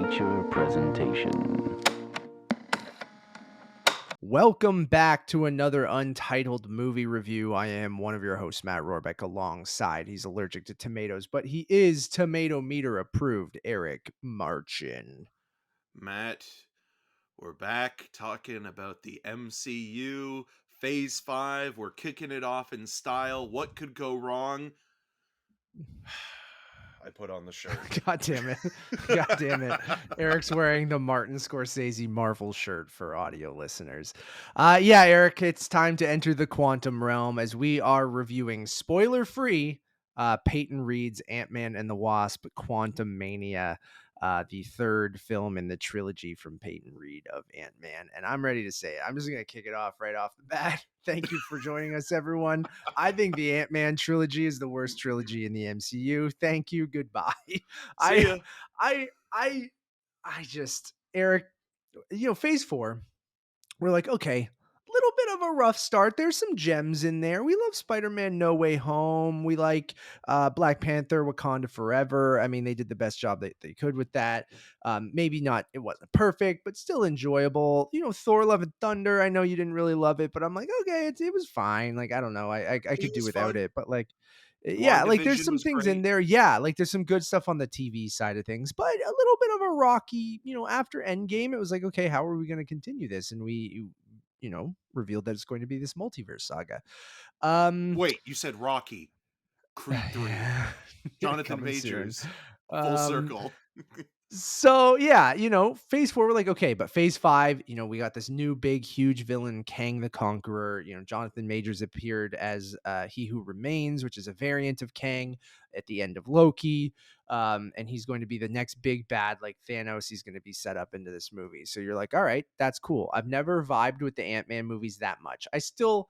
feature presentation. Welcome back to another Untitled Movie Review. I am one of your hosts, Matt Rohrbeck, alongside, he's allergic to tomatoes, but he is tomato meter approved, Eric Marchin. Matt, we're back talking about the MCU, Phase 5. We're kicking it off in style. What could go wrong? I put on the shirt. God damn it. God damn it. Eric's wearing the Martin Scorsese Marvel shirt for audio listeners. Yeah, Eric, it's time to enter the quantum realm as we are reviewing spoiler-free Peyton Reed's Ant-Man and the Wasp Quantumania, the third film in the trilogy from Peyton Reed of Ant-Man. And I'm ready to say it. I'm just going to kick it off right off the bat. Thank you for joining us, everyone. I think the Ant-Man trilogy is the worst trilogy in the MCU. Thank you. Goodbye. See ya. I just, Eric, Phase 4, we're like, okay, little bit of a rough start. There's some gems in there. We love Spider-Man No Way Home. We like Black Panther, Wakanda Forever. I mean, they did the best job they could with that. Maybe not, it wasn't perfect, but still enjoyable. Thor Love and Thunder, I know you didn't really love it, but I'm like, okay, it was fine. Like, I don't know. I could do without fun. it, but like, yeah, like there's WandaVision some was things great. in there. Yeah, like there's some good stuff on the TV side of things, but a little bit of a rocky, after Endgame, it was like, okay, how are we going to continue this? And we, revealed that it's going to be this multiverse saga. Wait, you said Rocky. Creed 3. Yeah. Jonathan Coming soon. Majors. Full circle. So yeah, Phase 4, we're like, okay, but Phase 5, we got this new big, huge villain, Kang the Conqueror. Jonathan Majors appeared as He Who Remains, which is a variant of Kang at the end of Loki. And he's going to be the next big bad, like Thanos. He's going to be set up into this movie. So you're like, all right, that's cool. I've never vibed with the Ant-Man movies that much. I still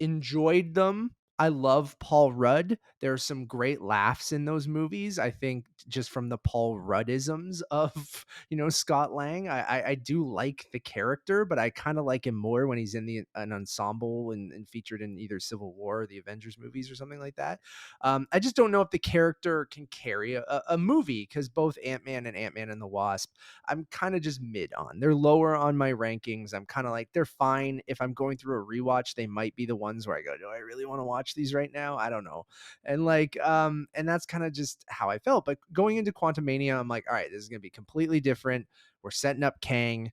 enjoyed them. I love Paul Rudd. There are some great laughs in those movies. I think just from the Paul Ruddisms of, Scott Lang. I do like the character, but I kind of like him more when he's in an ensemble and featured in either Civil War or the Avengers movies or something like that. I just don't know if the character can carry a movie, because both Ant-Man and the Wasp, I'm kind of just mid on. They're lower on my rankings. I'm kind of like, they're fine. If I'm going through a rewatch, they might be the ones where I go, do I really want to watch these right now? I don't know. And like, and that's kind of just how I felt. But going into Quantumania, I'm like, all right, this is going to be completely different. We're setting up Kang.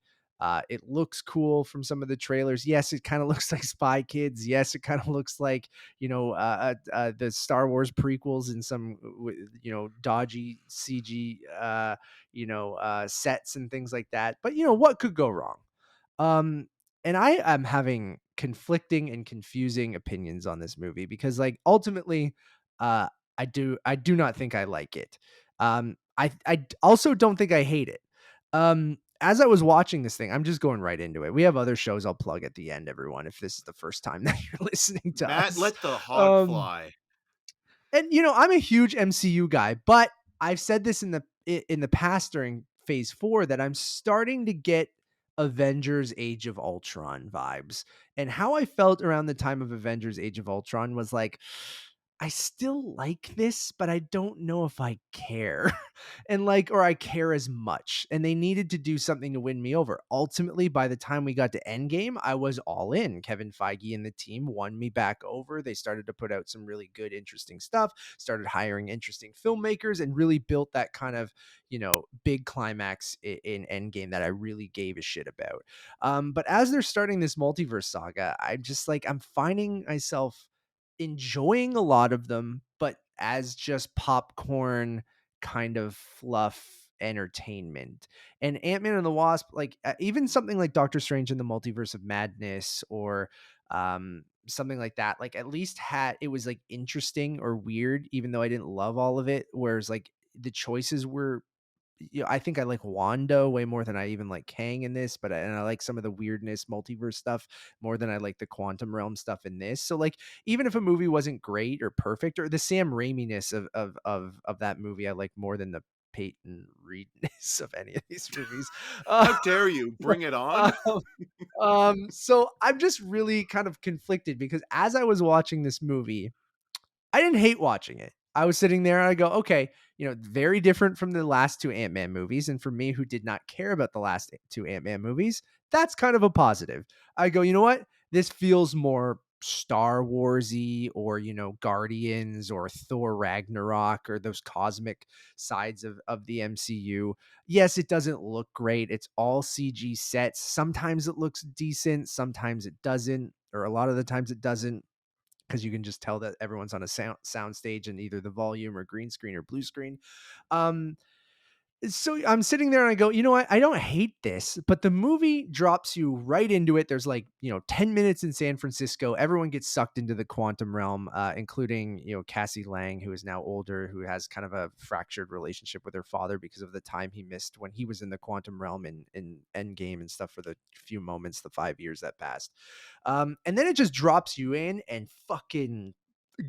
It looks cool from some of the trailers. Yes, it kind of looks like Spy Kids. Yes, it kind of looks like, the Star Wars prequels in some, dodgy CG, sets and things like that. But, what could go wrong? And I am having conflicting and confusing opinions on this movie because, like, ultimately, I do not think I like it. I also don't think I hate it. As I was watching this thing, I'm just going right into it. We have other shows I'll plug at the end, everyone, if this is the first time that you're listening to Matt, us. let the hog fly. And I'm a huge MCU guy, but I've said this in the past during Phase 4 that I'm starting to get Avengers Age of Ultron vibes. And how I felt around the time of Avengers Age of Ultron was like, I still like this, but I don't know if I care. Or I care as much. And they needed to do something to win me over. Ultimately, by the time we got to Endgame, I was all in. Kevin Feige and the team won me back over. They started to put out some really good, interesting stuff, started hiring interesting filmmakers, and really built that kind of, big climax in Endgame that I really gave a shit about. But as they're starting this multiverse saga, I'm just like, I'm finding myself enjoying a lot of them, but as just popcorn kind of fluff entertainment. And Ant-Man and the Wasp, like even something like Doctor Strange in the Multiverse of Madness, or something like that, like at least it was like interesting or weird, even though I didn't love all of it. Whereas like the choices were, I think I like Wanda way more than I even like Kang in this, and I like some of the weirdness multiverse stuff more than I like the quantum realm stuff in this. So like, even if a movie wasn't great or perfect, or the Sam Raimi-ness of that movie, I like more than the Peyton Reedness of any of these movies. How dare you? Bring it on. So I'm just really kind of conflicted because as I was watching this movie, I didn't hate watching it. I was sitting there and I go, okay, very different from the last two Ant-Man movies. And for me, who did not care about the last two Ant-Man movies, that's kind of a positive. I go, you know what? This feels more Star Warsy or, Guardians or Thor Ragnarok or those cosmic sides of the MCU. Yes, it doesn't look great. It's all CG sets. Sometimes it looks decent, sometimes it doesn't, or a lot of the times it doesn't, because you can just tell that everyone's on a sound stage in either the volume or green screen or blue screen. Um, so I'm sitting there and I go, you know what? I don't hate this, but the movie drops you right into it. There's like, 10 minutes in San Francisco. Everyone gets sucked into the quantum realm, including, Cassie Lang, who is now older, who has kind of a fractured relationship with her father because of the time he missed when he was in the quantum realm in Endgame and stuff for the few moments, the 5 years that passed. And then it just drops you in and fucking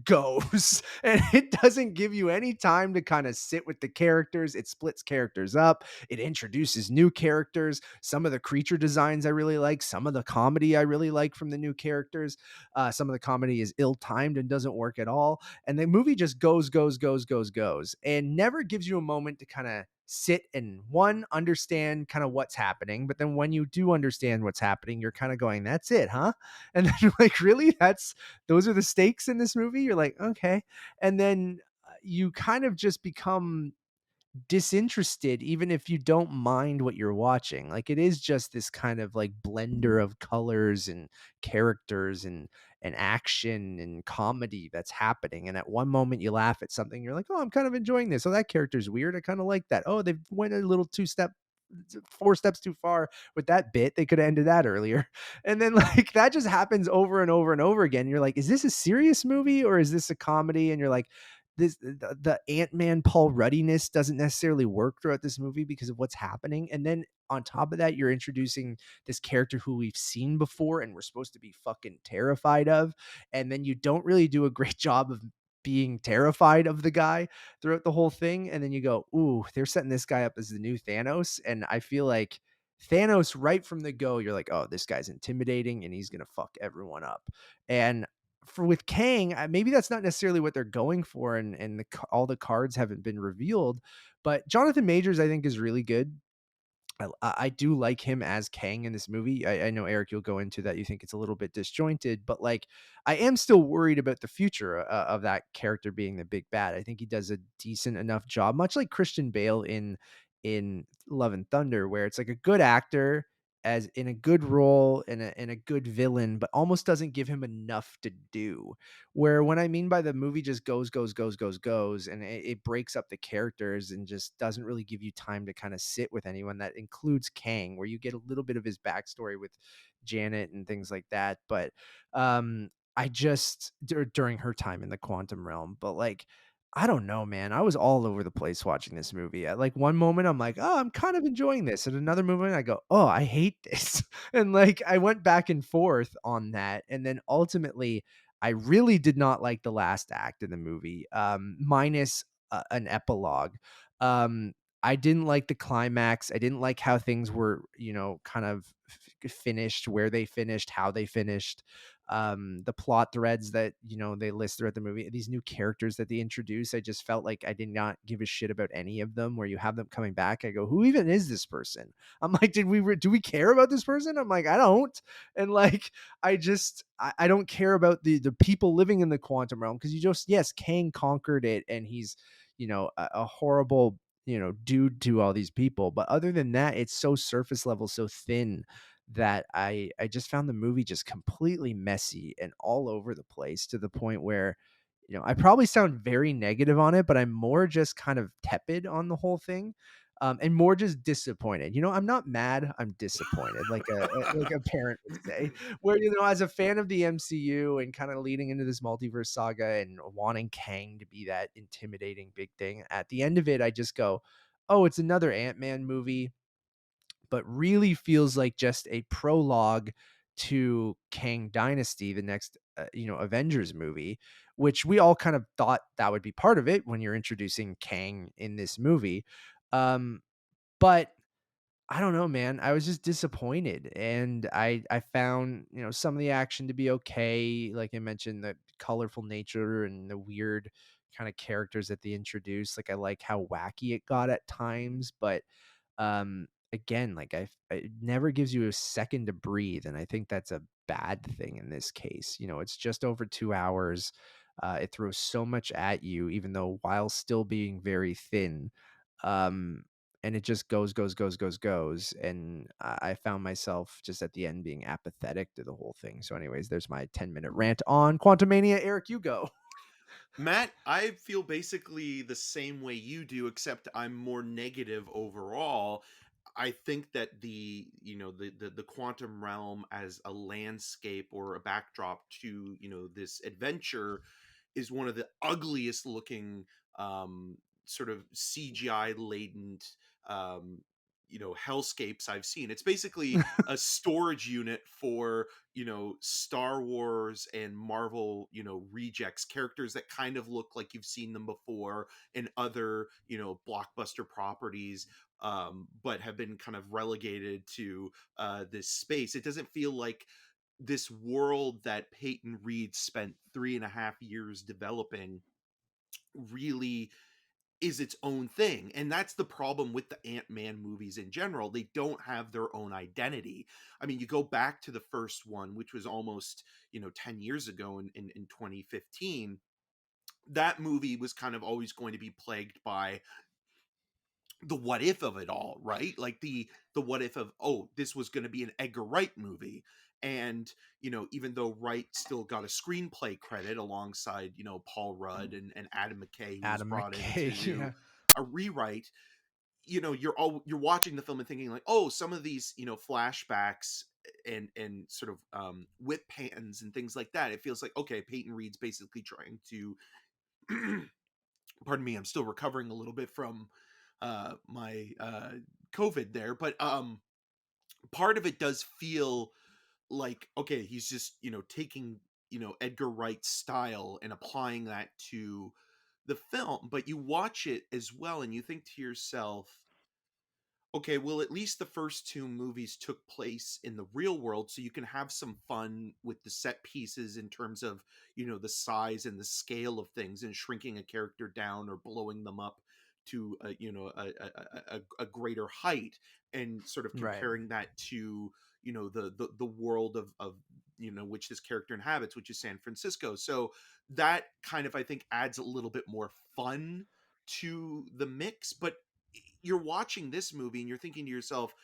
goes and it doesn't give you any time to kind of sit with the characters. It splits characters up. It introduces new characters. Some of the creature designs I really like. Some of the comedy I really like from the new characters. Some of the comedy is ill-timed and doesn't work at all. And the movie just goes, and never gives you a moment to kind of sit and understand kind of what's happening. But then when you do understand what's happening, you're kind of going, that's it, huh? And then you're like, really? Those are the stakes in this movie? You're like, okay. And then you kind of just become disinterested, even if you don't mind what you're watching. Like, it is just this kind of like blender of colors and characters and action and comedy that's happening. And at one moment you laugh at something, you're like, oh, I'm kind of enjoying this. Oh, that character's weird. I kind of like that. Oh, they went a little 4 steps too far with that bit. They could have ended that earlier. And then like that just happens over and over and over again. You're like, is this a serious movie or is this a comedy? And you're like, the Ant-Man Paul Ruddiness doesn't necessarily work throughout this movie because of what's happening. And then on top of that, you're introducing this character who we've seen before and we're supposed to be fucking terrified of. And then you don't really do a great job of being terrified of the guy throughout the whole thing. And then you go, ooh, they're setting this guy up as the new Thanos. And I feel like Thanos, right from the go, you're like, oh, this guy's intimidating and he's gonna fuck everyone up. And for with Kang, maybe that's not necessarily what they're going for, and all the cards haven't been revealed. But Jonathan Majors, I think, is really good. I do like him as Kang in this movie. I know, Eric, you'll go into that. You think it's a little bit disjointed, but like I am still worried about the future of that character being the big bad. I think he does a decent enough job, much like Christian Bale in Love and Thunder, where it's like a good actor as in a good role and a good villain, but almost doesn't give him enough to do. Where when I mean by the movie just goes, and it breaks up the characters and just doesn't really give you time to kind of sit with anyone. That includes Kang, where you get a little bit of his backstory with Janet and things like that. But I just during her time in the quantum realm, but like I don't know, man. I was all over the place watching this movie. At like one moment, I'm like, oh, I'm kind of enjoying this. At another moment, I go, oh, I hate this. And like I went back and forth on that. And then ultimately, I really did not like the last act of the movie, minus an epilogue. Um, I didn't like the climax. I didn't like how things were, kind of finished, where they finished, how they finished, the plot threads that they list throughout the movie, these new characters that they introduce. I just felt like I did not give a shit about any of them. Where you have them coming back, I go, who even is this person? I'm like, do we care about this person? I'm like, I don't. And like I don't care about the people living in the quantum realm, because yes, Kang conquered it and he's a horrible dude to all these people, but other than that, it's so surface level, so thin, that I just found the movie just completely messy and all over the place, to the point where I probably sound very negative on it, but I'm more just kind of tepid on the whole thing. And more just disappointed. I'm not mad. I'm disappointed, like a parent would say. Where as a fan of the MCU and kind of leading into this multiverse saga and wanting Kang to be that intimidating big thing, at the end of it, I just go, "Oh, it's another Ant-Man movie," but really feels like just a prologue to Kang Dynasty, the next Avengers movie, which we all kind of thought that would be part of it when you're introducing Kang in this movie. Um, but I don't know, man. I was just disappointed, and I found some of the action to be okay. Like I mentioned, the colorful nature and the weird kind of characters that they introduced. Like I like how wacky it got at times, but again, like it never gives you a second to breathe, and I think that's a bad thing in this case. It's just over 2 hours. It throws so much at you, even though while still being very thin. Um, and it just goes, and I found myself just at the end being apathetic to the whole thing. So, anyways, there's my 10-minute rant on Quantumania. Eric, you go. Matt, I feel basically the same way you do, except I'm more negative overall. I think that the quantum realm as a landscape or a backdrop to this adventure is one of the ugliest looking sort of CGI laden um, hellscapes I've seen. It's basically a storage unit for Star Wars and Marvel rejects, characters that kind of look like you've seen them before in other blockbuster properties, but have been kind of relegated to this space. It doesn't feel like this world that Peyton Reed spent 3.5 years developing really is its own thing. And that's the problem with the Ant-Man movies in general. They don't have their own identity. I mean, you go back to the first one, which was almost 10 years ago in 2015. That movie was kind of always going to be plagued by the what if of it all, right? Like the what if of, oh, this was going to be an Edgar Wright movie. And even though Wright still got a screenplay credit alongside Paul Rudd and Adam McKay, who was Adam brought in McKay. to do Yeah. a rewrite, you're watching the film and thinking like, oh, some of these flashbacks and sort of whip pans and things like that, it feels like, okay, Peyton Reed's basically trying to pardon me, I'm still recovering a little bit from my COVID there, but part of it does feel like, okay, he's just taking Edgar Wright's style and applying that to the film. But you watch it as well and you think to yourself, okay, well, at least the first two movies took place in the real world, so you can have some fun with the set pieces in terms of, the size and the scale of things, and shrinking a character down or blowing them up to a greater height, and sort of Right. comparing that to the world of which this character inhabits, which is San Francisco. So that kind of, I think, adds a little bit more fun to the mix. But you're watching this movie and you're thinking to yourself,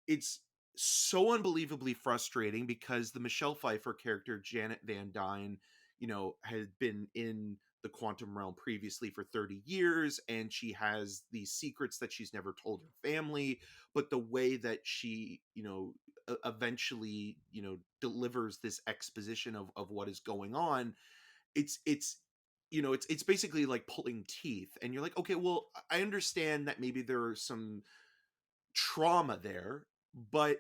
it's so unbelievably frustrating because the Michelle Pfeiffer character, Janet Van Dyne, had been in the quantum realm previously for 30 years, and she has these secrets that she's never told her family. But the way that she, eventually, delivers this exposition of what is going on, it's it's basically like pulling teeth, and you're like, okay, well, I understand that maybe there's some trauma there, but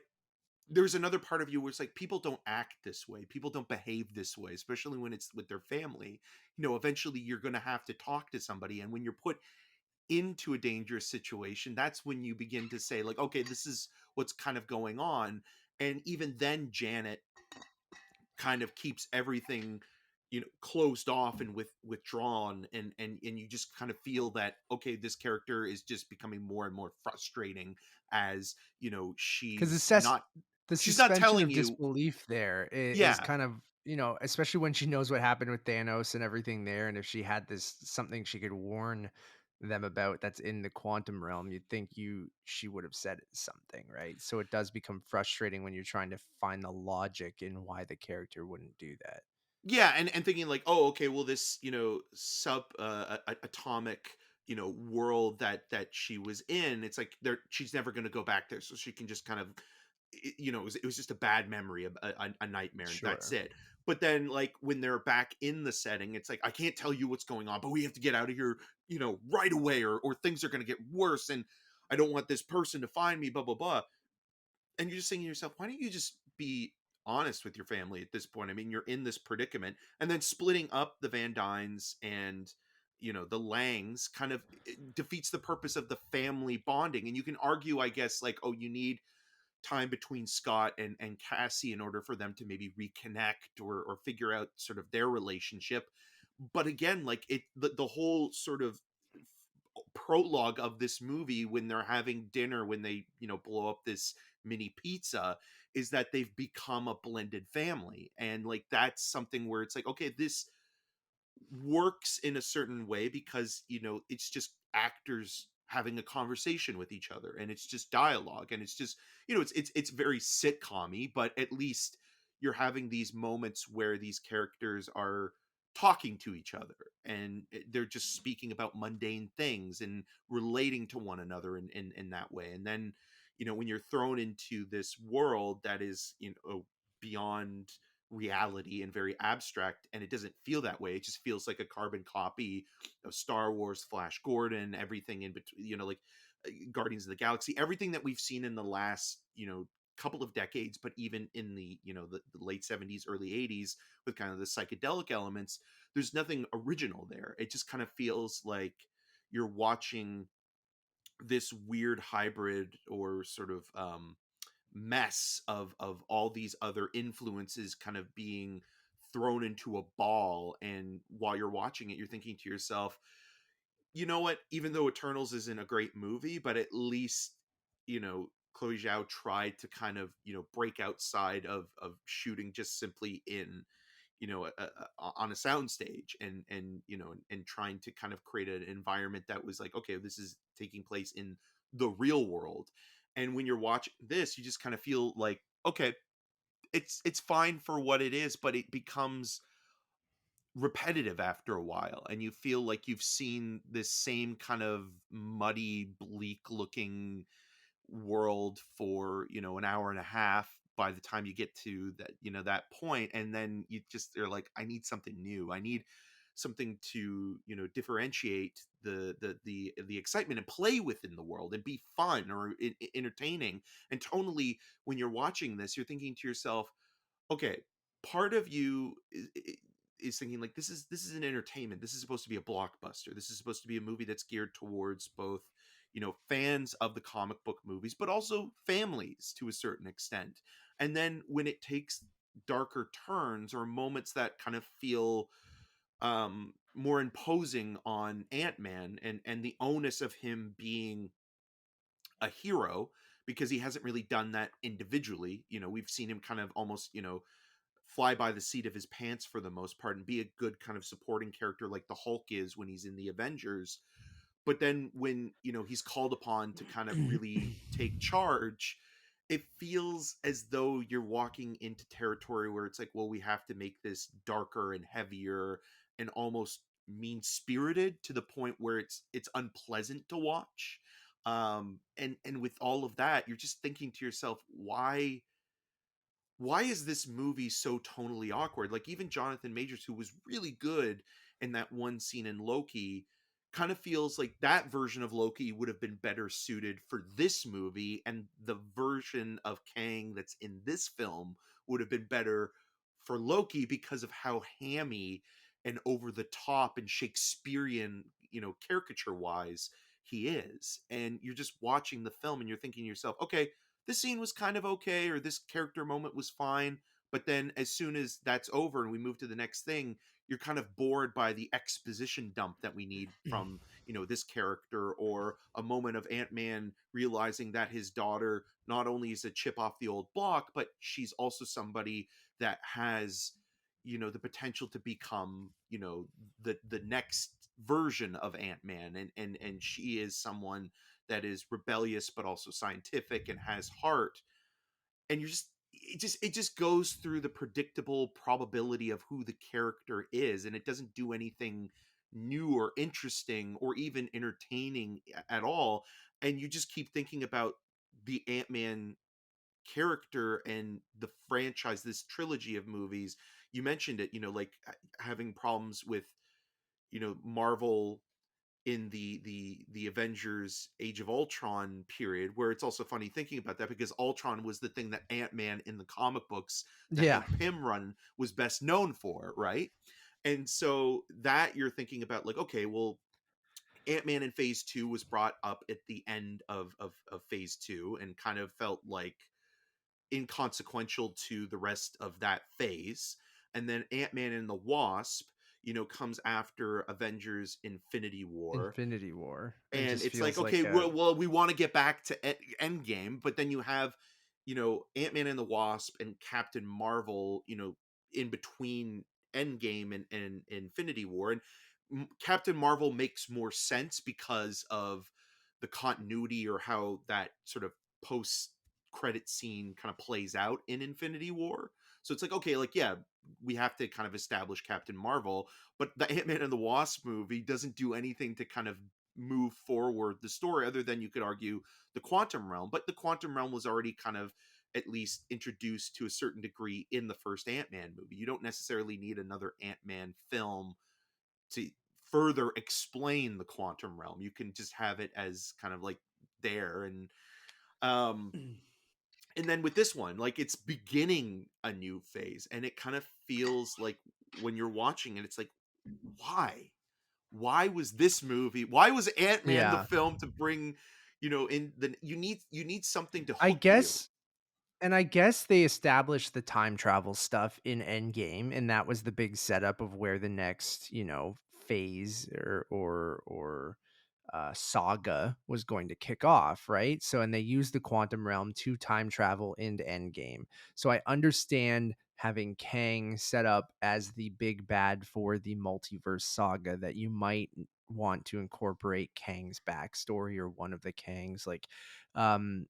there's another part of you where it's like, people don't act this way, people don't behave this way, especially when it's with their family. Eventually you're going to have to talk to somebody, and when you're put into a dangerous situation, that's when you begin to say like, okay, this is what's kind of going on. And even then, Janet kind of keeps everything closed off and withdrawn, and you just kind of feel that, okay, this character is just becoming more and more frustrating as Because the she's not suspension telling of you. disbelief there is Yeah, kind of, especially when she knows what happened with Thanos and everything there, and if she had this something she could warn them about that's in the quantum realm, you'd think she would have said something, right? So it does become frustrating when you're trying to find the logic in why the character wouldn't do that. yeah, and thinking like, oh, okay, well, this atomic world that she was in, it's like there, she's never going to go back there, so she can just kind of, it was just a bad memory, a nightmare, and that's Sure. it. But then, like, when they're back in the setting, it's like, I can't tell you what's going on, but we have to get out of here right away, or things are going to get worse, and I don't want this person to find me, blah blah blah. And you're just saying to yourself, why don't you just be honest with your family at this point? I mean, you're in this predicament, and then splitting up the Van Dynes and the Langs kind of defeats the purpose of the family bonding. And you can argue, I guess, like, oh, you need time between Scott and Cassie in order for them to maybe reconnect or figure out sort of their relationship. But again, like the whole sort of prologue of this movie, when they're having dinner, when they, you know, blow up this mini pizza, is that they've become a blended family. And like that's something where it's like, okay, this works in a certain way because, you know, it's just actors having a conversation with each other, and it's just dialogue, and it's just, you know, it's very sitcom-y, but at least you're having these moments where these characters are talking to each other, and they're just speaking about mundane things and relating to one another in that way. And then, you know, when you're thrown into this world that is, you know, beyond reality and very abstract, and it doesn't feel that way, it just feels like a carbon copy of Star Wars, Flash Gordon, everything in between, you know, like Guardians of the Galaxy, everything that we've seen in the last, you know, couple of decades, but even in the, you know, the late 70s, early 80s, with kind of the psychedelic elements, there's nothing original there. It just kind of feels like you're watching this weird hybrid or sort of mess of all these other influences kind of being thrown into a ball. And while you're watching it, you're thinking to yourself, you know what, even though Eternals isn't a great movie, but at least, you know, Chloe Zhao tried to kind of, you know, break outside of shooting just simply in, you know, on a soundstage, and you know, and trying to kind of create an environment that was like, okay, this is taking place in the real world. And when you're watching this, you just kind of feel like, okay, it's fine for what it is, but it becomes repetitive after a while, and you feel like you've seen this same kind of muddy, bleak looking world for, you know, an hour and a half by the time you get to that, you know, that point. And then you just are like, I need something new, I need something to, you know, differentiate the excitement and play within the world and be fun or entertaining. And tonally, when you're watching this, you're thinking to yourself, okay, part of you is thinking like, this is an entertainment, this is supposed to be a blockbuster, this is supposed to be a movie that's geared towards both, you know, fans of the comic book movies, but also families to a certain extent. And then when it takes darker turns or moments that kind of feel more imposing on Ant-Man, and the onus of him being a hero, because he hasn't really done that individually. You know, we've seen him kind of almost, you know, fly by the seat of his pants for the most part and be a good kind of supporting character like the Hulk is when he's in the Avengers. But then when, you know, he's called upon to kind of really take charge, it feels as though you're walking into territory where it's like, well, we have to make this darker and heavier and almost mean spirited to the point where it's unpleasant to watch. And with all of that, you're just thinking to yourself, why is this movie so tonally awkward? Like, even Jonathan Majors, who was really good in that one scene in Loki, kind of feels like that version of Loki would have been better suited for this movie, and the version of Kang that's in this film would have been better for Loki because of how hammy and over the top and Shakespearean, you know, caricature wise he is. And you're just watching the film and you're thinking to yourself, okay, this scene was kind of okay, or this character moment was fine. But then as soon as that's over and we move to the next thing, you're kind of bored by the exposition dump that we need from, you know, this character, or a moment of Ant-Man realizing that his daughter not only is a chip off the old block, but she's also somebody that has, you know, the potential to become, you know, the next version of Ant-Man. And she is someone that is rebellious but also scientific and has heart. And you're just, it just goes through the predictable probability of who the character is, and it doesn't do anything new or interesting or even entertaining at all. And you just keep thinking about the Ant-Man character and the franchise, this trilogy of movies. You mentioned it, you know, like having problems with, you know, Marvel in the Avengers Age of Ultron period, where it's also funny thinking about that because Ultron was the thing that Ant-Man in the comic books that Yeah. Hank Pym run was best known for, right? And so that you're thinking about like, okay, well, Ant-Man in phase 2 was brought up at the end of phase 2 and kind of felt like inconsequential to the rest of that phase. And then Ant-Man and the Wasp, comes after Avengers Infinity War. Infinity War. It And just it's like, feels okay, like a well, we want to get back to Endgame, but then you have, Ant-Man and the Wasp and Captain Marvel, in between Endgame and Infinity War. And Captain Marvel makes more sense because of the continuity, or how that sort of post credit scene kind of plays out in Infinity War. So it's like, okay, like, yeah, we have to kind of establish Captain Marvel, but the Ant-Man and the Wasp movie doesn't do anything to kind of move forward the story, other than, you could argue, the quantum realm. But the quantum realm was already kind of at least introduced to a certain degree in the first Ant-Man movie. You don't necessarily need another Ant-Man film to further explain the quantum realm. You can just have it as kind of like there. Um and then with this one, like, it's beginning a new phase, and it kind of feels like, when you're watching it, it's like, why was this movie, why was Ant-Man the yeah. film to bring, in the, you need something to I hook you. guess And I guess they established the time travel stuff in Endgame, and that was the big setup of where the next, phase or saga was going to kick off, right? So, and they used the quantum realm to time travel into Endgame. So I understand having Kang set up as the big bad for the multiverse saga, that you might want to incorporate Kang's backstory, or one of the Kangs, like, um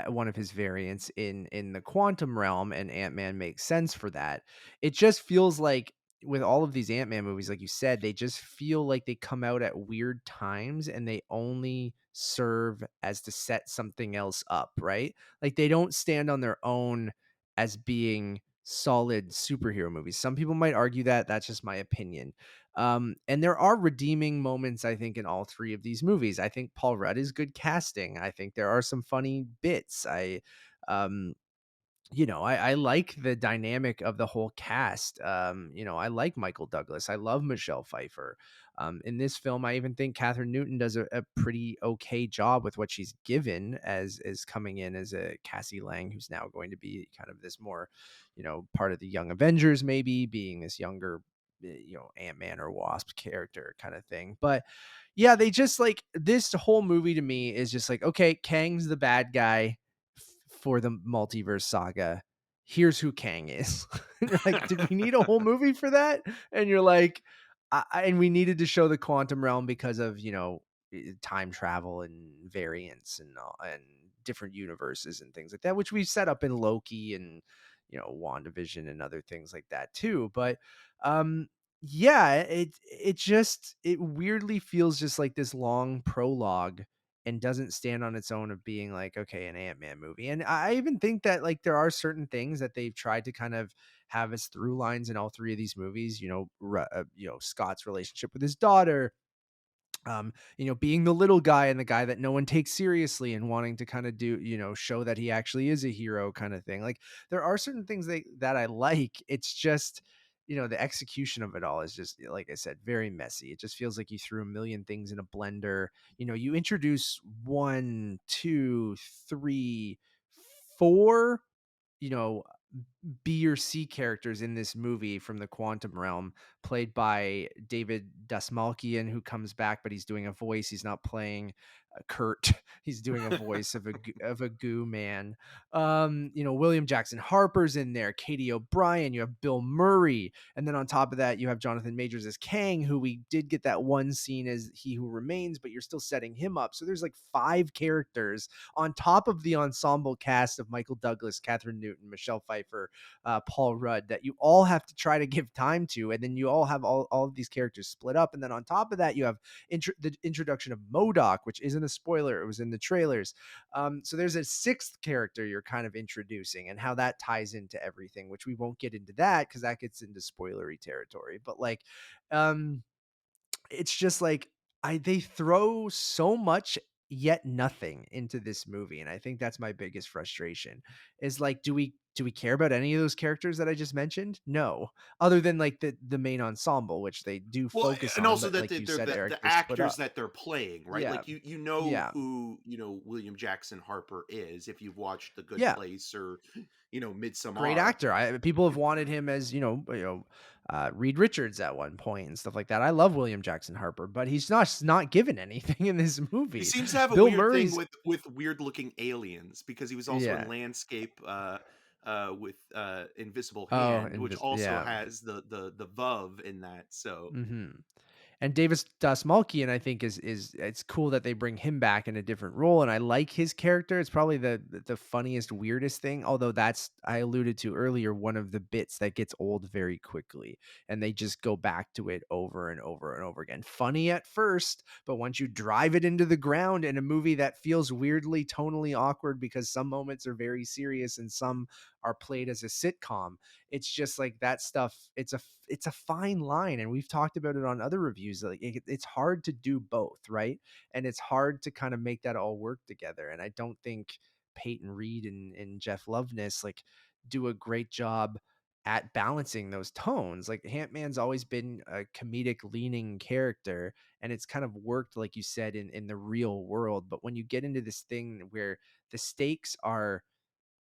one of his variants in the quantum realm, and Ant-Man makes sense for that. It just feels like, with all of these Ant-Man movies, like you said, they just feel like they come out at weird times, and they only serve as to set something else up, right? Like, they don't stand on their own as being solid superhero movies. Some people might argue that. That's just my opinion. And there are redeeming moments, I think, in all three of these movies. I think Paul Rudd is good casting. I think there are some funny bits. Um, I like the dynamic of the whole cast. I like Michael Douglas. I love Michelle Pfeiffer. In this film, I even think Kathryn Newton does a pretty okay job with what she's given, as coming in as a Cassie Lang, who's now going to be kind of this more, part of the Young Avengers, maybe being this younger, Ant-Man or Wasp character kind of thing. But yeah, they just, like, this whole movie to me is just like, okay, Kang's the bad guy for the multiverse saga. Here's who Kang is. And you're like, did we need a whole movie for that? And you're like, and we needed to show the quantum realm because of, time travel and variants and different universes and things like that, which we've set up in Loki and, WandaVision and other things like that too. But um yeah, it weirdly feels just like this long prologue, and doesn't stand on its own of being like, okay, an Ant-Man movie. And I even think that, like, there are certain things that they've tried to kind of have as through lines in all three of these movies. Scott's relationship with his daughter, being the little guy and the guy that no one takes seriously, and wanting to kind of do, show that he actually is a hero kind of thing. Like, there are certain things that I like. It's just, the execution of it all is just, like I said, very messy. It just feels like you threw a million things in a blender. You introduce one, two, three, four, you know, B or C characters in this movie from the quantum realm, played by David Dastmalchian, who comes back, but he's doing a voice. He's not playing Kurt. He's doing a voice of a goo man. William Jackson Harper's in there. Katy O'Brien. You have Bill Murray, and then on top of that, you have Jonathan Majors as Kang, who we did get that one scene as He Who Remains, but you're still setting him up. So there's like 5 characters on top of the ensemble cast of Michael Douglas, Kathryn Newton, Michelle Pfeiffer, Paul Rudd, that you all have to try to give time to. And then you all have all of these characters split up. And then on top of that, you have the introduction of MODOK, which isn't a spoiler. It was in the trailers. So there's a 6th character you're kind of introducing, and how that ties into everything, which we won't get into that because that gets into spoilery territory. But like, it's just like, they throw so much yet nothing into this movie, and I think that's my biggest frustration. Is like, do we care about any of those characters that I just mentioned? No, other than like the main ensemble, which they do Well, focus and on, also but that like you they're said, Eric, the they're split actors up. that they're playing, right? Yeah, Like, you know yeah, who, William Jackson Harper is, if you've watched The Good yeah. Place or Great Midsommar. actor. People have wanted him as, Reed Richards at one point and stuff like that. I love William Jackson Harper, but he's not given anything in this He movie. seems to have a Bill weird thing Murray's with weird looking aliens because he was also in yeah. Landscape with Invisible Oh, Hand, which also yeah. has the Vuv in that. So Hmm. And Davis Dastmalchian, I think, is it's cool that they bring him back in a different role, and I like his character. It's probably the funniest, weirdest thing. Although that's I alluded to earlier, one of the bits that gets old very quickly, and they just go back to it over and over and over again. Funny at first, but once you drive it into the ground in a movie that feels weirdly tonally awkward because some moments are very serious and some are played as a sitcom, it's just like that stuff. It's a fine line, and we've talked about it on other reviews. Like it's hard to do both, right? And it's hard to kind of make that all work together. And I don't think Peyton Reed and Jeff Loveness like do a great job at balancing those tones. Like Ant-Man's always been a comedic leaning character, and it's kind of worked, like you said, in the real world. But when you get into this thing where the stakes are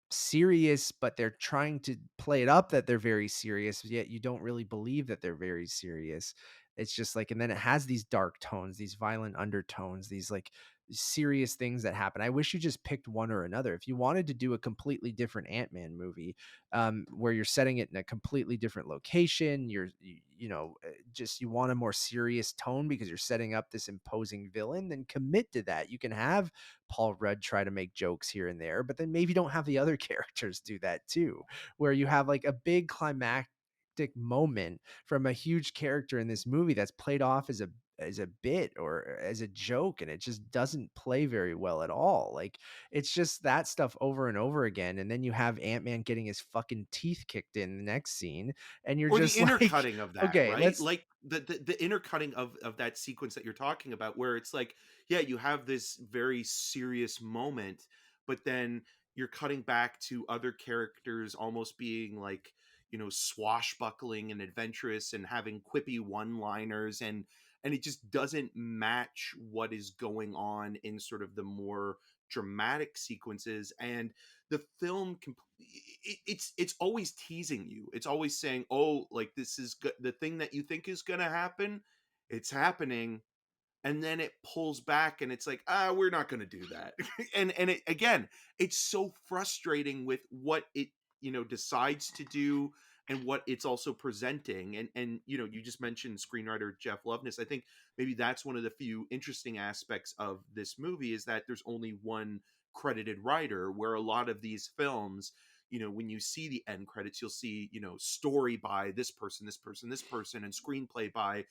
serious, but they're trying to play it up that they're very serious, yet you don't really believe that they're very serious. It's just like, and then it has these dark tones, these violent undertones, these like serious things that happen. I wish you just picked one or another. If you wanted to do a completely different Ant-Man movie, where you're setting it in a completely different location, just you want a more serious tone because you're setting up this imposing villain, then commit to that. You can have Paul Rudd try to make jokes here and there, but then maybe don't have the other characters do that too, where you have like a big climactic moment from a huge character in this movie that's played off as a bit or as a joke, and it just doesn't play very well at all. Like it's just that stuff over and over again, and then you have Ant-Man getting his fucking teeth kicked in the next scene, and you're or the just like, intercutting of that, okay, right? let's Like the intercutting of that sequence that you're talking about, where it's like, yeah, you have this very serious moment, but then you're cutting back to other characters almost being like, swashbuckling and adventurous and having quippy one-liners, and it just doesn't match what is going on in sort of the more dramatic sequences. And the film it's always teasing you. It's always saying, oh, like this is the thing that you think is going to happen, it's happening. And then it pulls back and it's like, we're not going to do that. And it, again, it's so frustrating with what it decides to do and what it's also presenting. And you just mentioned screenwriter Jeff Loveness. I think maybe that's one of the few interesting aspects of this movie, is that there's only one credited writer, where a lot of these films, when you see the end credits, you'll see, story by this person, this person, this person, and screenplay by,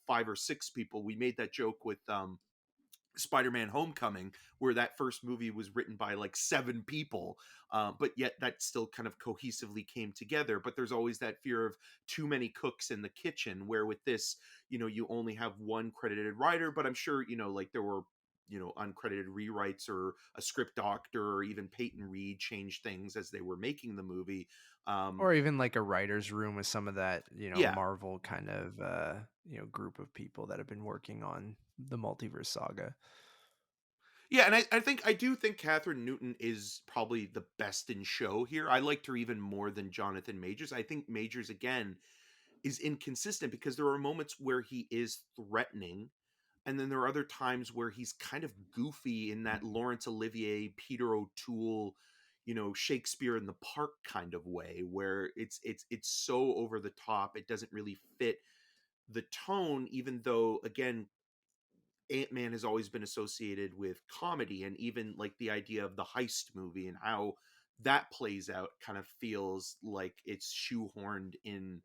five or six people. We made that joke with Spider-Man Homecoming, where that first movie was written by like seven people, but yet that still kind of cohesively came together. But there's always that fear of too many cooks in the kitchen, where with this, you only have one credited writer. But I'm sure, like there were, uncredited rewrites, or a script doctor, or even Peyton Reed changed things as they were making the movie. or even like a writer's room with some of that, Yeah, Marvel kind of group of people that have been working on the multiverse saga. yeah, and I do think Kathryn Newton is probably the best in show here. I liked her even more than Jonathan Majors. I think Majors, again, is inconsistent because there are moments where he is threatening, and then there are other times where he's kind of goofy in that Laurence Olivier, Peter O'Toole, Shakespeare in the Park kind of way, where it's so over the top, it doesn't really fit the tone, even though, again, Ant-Man has always been associated with comedy, and even like the idea of the heist movie and how that plays out kind of feels like it's shoehorned in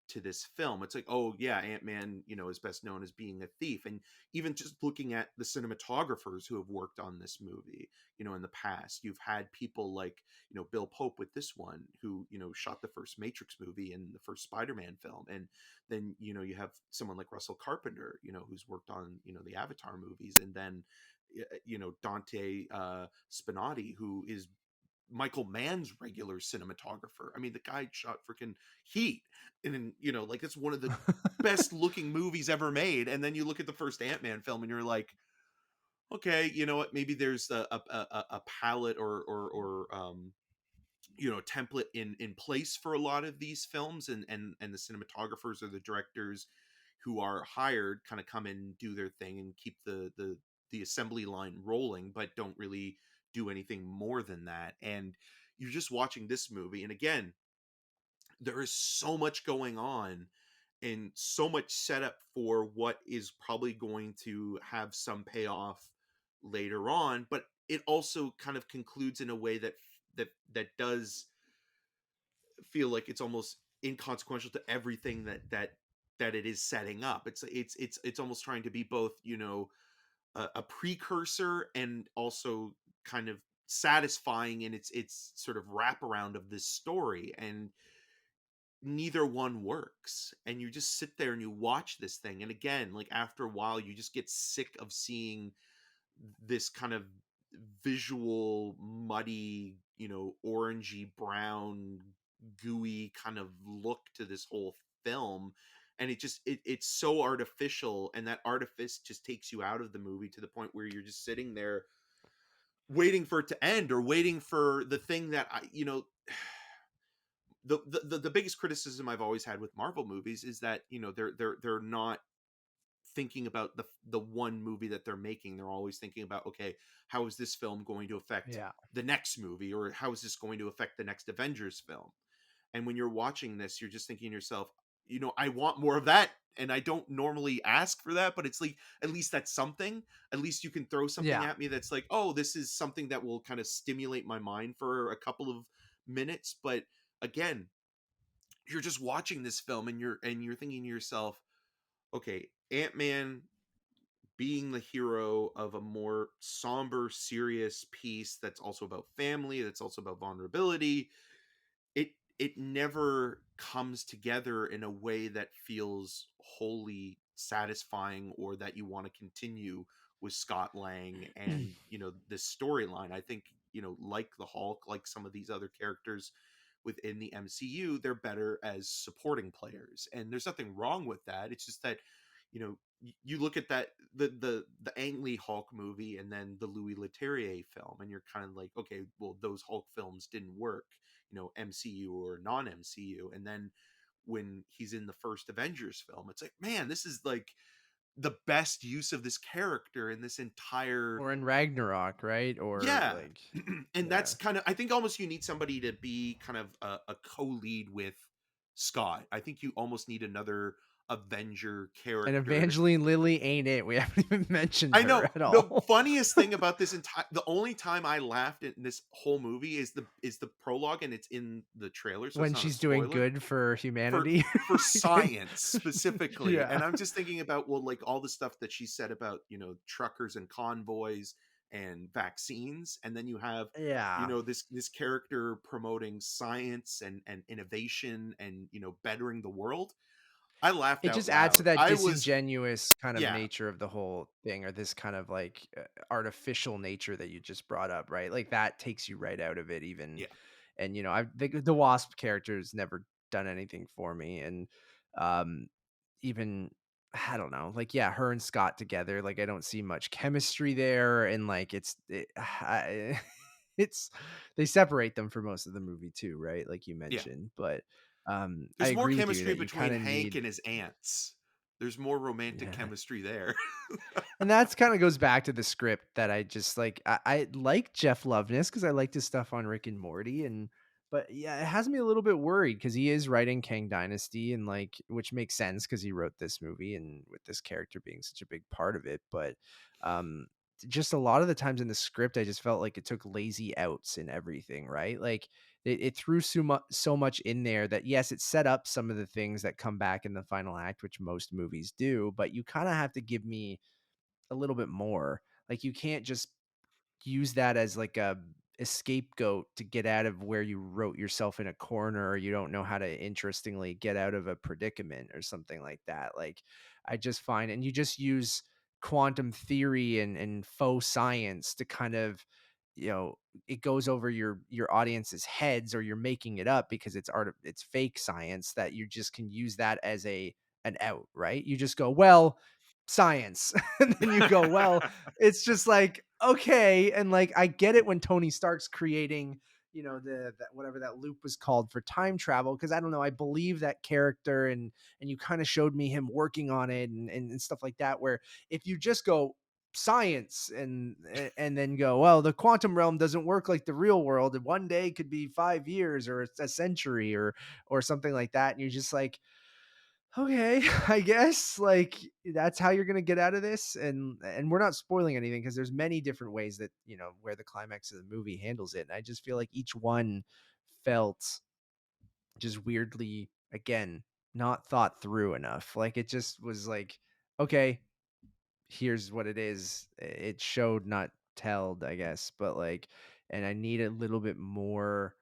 to this film. It's like, oh yeah, Ant-Man, is best known as being a thief. And even just looking at the cinematographers who have worked on this movie, in the past, you've had people like, Bill Pope with this one, who, shot the first Matrix movie and the first Spider-Man film. And then, you have someone like Russell Carpenter, who's worked on, the Avatar movies. And then, Dante Spinotti, who is Michael Mann's regular cinematographer. I mean, the guy shot freaking Heat, and then, like it's one of the best looking movies ever made. And then you look at the first Ant-Man film, and you're like, okay, you know what? Maybe there's a palette or template in place for a lot of these films, and the cinematographers or the directors who are hired kind of come in and do their thing and keep the assembly line rolling, but don't really do anything more than that. And you're just watching this movie, and again, there is so much going on and so much setup for what is probably going to have some payoff later on, but it also kind of concludes in a way that does feel like it's almost inconsequential to everything that it is setting up. It's almost trying to be both, a precursor and also kind of satisfying in its sort of wraparound of this story, and neither one works. And you just sit there and you watch this thing, and again, like, after a while you just get sick of seeing this kind of visual muddy, orangey brown gooey kind of look to this whole film. And it's so artificial, and that artifice just takes you out of the movie to the point where you're just sitting there waiting for it to end, or waiting for the thing that the biggest criticism I've always had with Marvel movies is that, they're not thinking about the one movie that they're making. They're always thinking about, okay, how is this film going to affect Yeah. the next movie, or how is this going to affect the next Avengers film? And when you're watching this, you're just thinking to yourself, I want more of that, and I don't normally ask for that, but it's like, at least that's something. At least you can throw something Yeah. at me that's like, oh, this is something that will kind of stimulate my mind for a couple of minutes. But again, you're just watching this film, and you're thinking to yourself, okay, Ant-Man being the hero of a more somber, serious piece that's also about family, that's also about vulnerability, it never comes together in a way that feels wholly satisfying, or that you want to continue with Scott Lang and, this storyline. I think, like the Hulk, like some of these other characters within the MCU, they're better as supporting players, and there's nothing wrong with that. It's just that, you look at that, the Ang Lee Hulk movie, and then the Louis Leterrier film, and you're kind of like, okay, well, those Hulk films didn't work, MCU or non-MCU. And then when he's in the first Avengers film, it's like, man, this is like the best use of this character in this entire. Or in Ragnarok, right? Or Yeah. like, And yeah. that's kind of, I think almost you need somebody to be kind of a co-lead with Scott. I think you almost need another Avenger And character. Evangeline Lilly ain't it. We haven't even mentioned I her know. at The all. funniest thing about this entire, the only time I laughed in this whole movie is the prologue, and it's in the trailer, so it's When not a she's doing spoiler. good for for humanity. for science specifically. Yeah. And I'm just thinking about, well, like, all the stuff that she said about, truckers and convoys and vaccines, and then you have, Yeah. this character promoting science and innovation and, bettering the world. I laughed It out just adds to loud. that I was disingenuous kind of Yeah, nature of the whole thing, or this kind of like artificial nature that you just brought up, right? Like that takes you right out of it, even. yeah, And I think the Wasp character has never done anything for me, and um, even I don't know, like, yeah, her and Scott together, like I don't see much chemistry there, and like it's they separate them for most of the movie too, right? Like you yeah. mentioned, but I There's more agree with you chemistry that you between kind of Hank need. and his aunts. There's more romantic Yeah. chemistry there. And that's kind of goes back to the script that I just like. I like Jeff Loveness because I liked his stuff on Rick and Morty, and but yeah, it has me a little bit worried because he is writing Kang Dynasty, and like, which makes sense because he wrote this movie and with this character being such a big part of it. But um, just a lot of the times in the script, I just felt like it took lazy outs and everything, right? Like it threw so much in there that yes, it set up some of the things that come back in the final act, which most movies do, but you kind of have to give me a little bit more. Like you can't just use that as like a scapegoat to get out of where you wrote yourself in a corner, or you don't know how to interestingly get out of a predicament or something like that. Like I just find, and you just use quantum theory and faux science to kind of, you know, it goes over your audience's heads, or you're making it up because it's fake science, that you just can use that as an out, right? You just go, well, science. And then you go, well, it's just like, okay. And like, I get it when Tony Stark's creating, whatever that loop was called for time travel, because I don't know, I believe that character, and you kind of showed me him working on it, and stuff like that, where if you just go science and then go, well, the quantum realm doesn't work like the real world, and one day could be 5 years or a century or something like that, and you're just like, okay, I guess like that's how you're gonna get out of this. And we're not spoiling anything because there's many different ways that where the climax of the movie handles it. And I just feel like each one felt just weirdly, again, not thought through enough. Like it just was like, okay, here's what it is. It showed, not told, I guess. But like, and I need a little bit more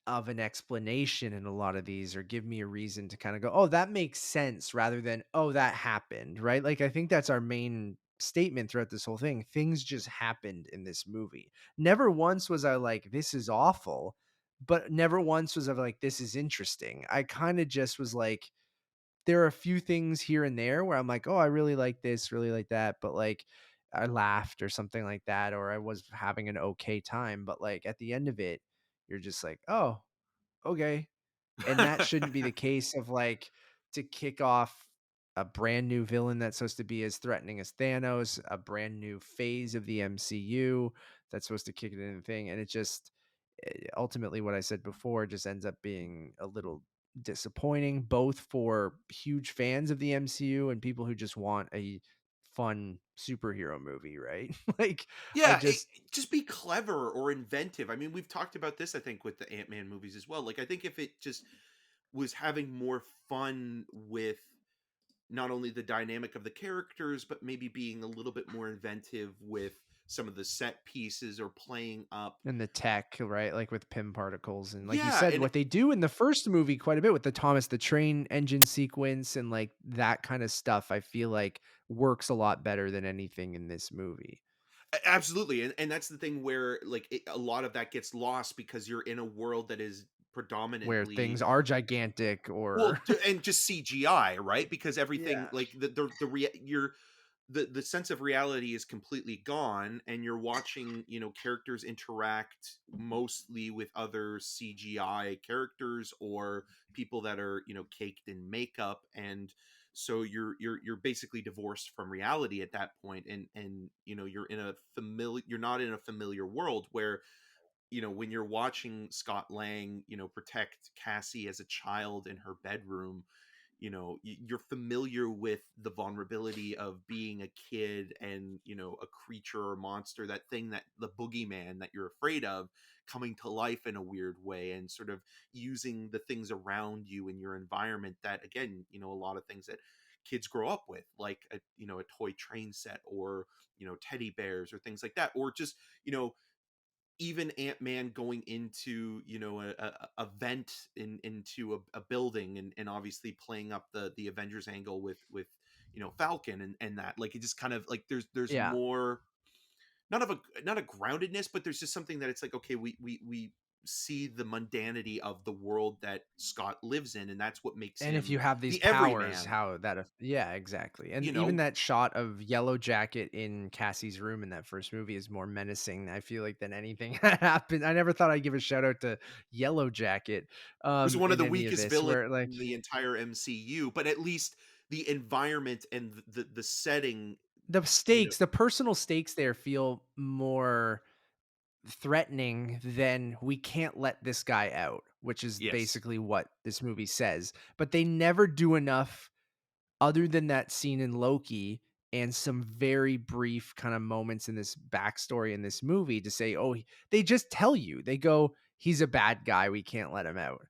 of an explanation in a lot of these, or give me a reason to kind of go, oh, that makes sense, rather than, oh, that happened, right? Like I think that's our main statement throughout this whole thing. Things just happened in this movie. Never once was I like, this is awful, but never once was I like, this is interesting. I kind of just was like, there are a few things here and there where I'm like, oh, I really like this, really like that, but like I laughed or something like that, or I was having an okay time, but like at the end of it, you're just like, oh, okay. And that shouldn't be the case of like, to kick off a brand new villain that's supposed to be as threatening as Thanos, a brand new phase of the MCU that's supposed to kick it in the thing. And it just ultimately, what I said before, just ends up being a little disappointing, both for huge fans of the MCU and people who just want a fun superhero movie, right? Like, I Yeah, just, just be clever or inventive. I mean, we've talked about this, I think, with the Ant-Man movies as well. Like, I think if it just was having more fun with not only the dynamic of the characters, but maybe being a little bit more inventive with some of the set pieces or playing up. and the tech, right? Like with Pym particles. And like you Yeah, said, and what they do in the first movie quite a bit with the Thomas the Train engine sequence and like that kind of stuff, I feel like works a lot better than anything in this movie, absolutely. And that's the thing where like a lot of that gets lost because you're in a world that is where predominantly things are gigantic or and just CGI, right? Because everything yeah. like the sense of reality is completely gone, and you're watching characters interact mostly with other CGI characters or people that are caked in makeup, and so you're basically divorced from reality at that point, and you're not in a familiar world where when you're watching Scott Lang protect Cassie as a child in her bedroom, you're familiar with the vulnerability of being a kid and a creature or monster, that thing, that the boogeyman that you're afraid of, coming to life in a weird way, and sort of using the things around you in your environment that, again, a lot of things that kids grow up with, like a toy train set, or teddy bears or things like that, or just even Ant-Man going into a vent into a building, and obviously playing up the Avengers angle with Falcon, and that, like, it just kind of like there's Yeah. more, not a groundedness, but there's just something that it's like, okay, we see the mundanity of the world that Scott lives in, and that's what makes And if him you have these the powers, everyman. how that yeah, exactly. And you even know that shot of Yellow Jacket in Cassie's room in that first movie is more menacing, I feel like, than anything that happened. I never thought I'd give a shout out to Yellow Jacket was one of in the any of weakest this, villains where like in the entire MCU, but at least the environment and the setting, the you know stakes, the personal stakes there feel more threatening than we can't let this guy out, which is yes. basically what this movie says. But they never do enough, other than that scene in Loki and some very brief kind of moments in this backstory in this movie, to say, oh, they just tell you, they go, he's a bad guy, we can't let him out.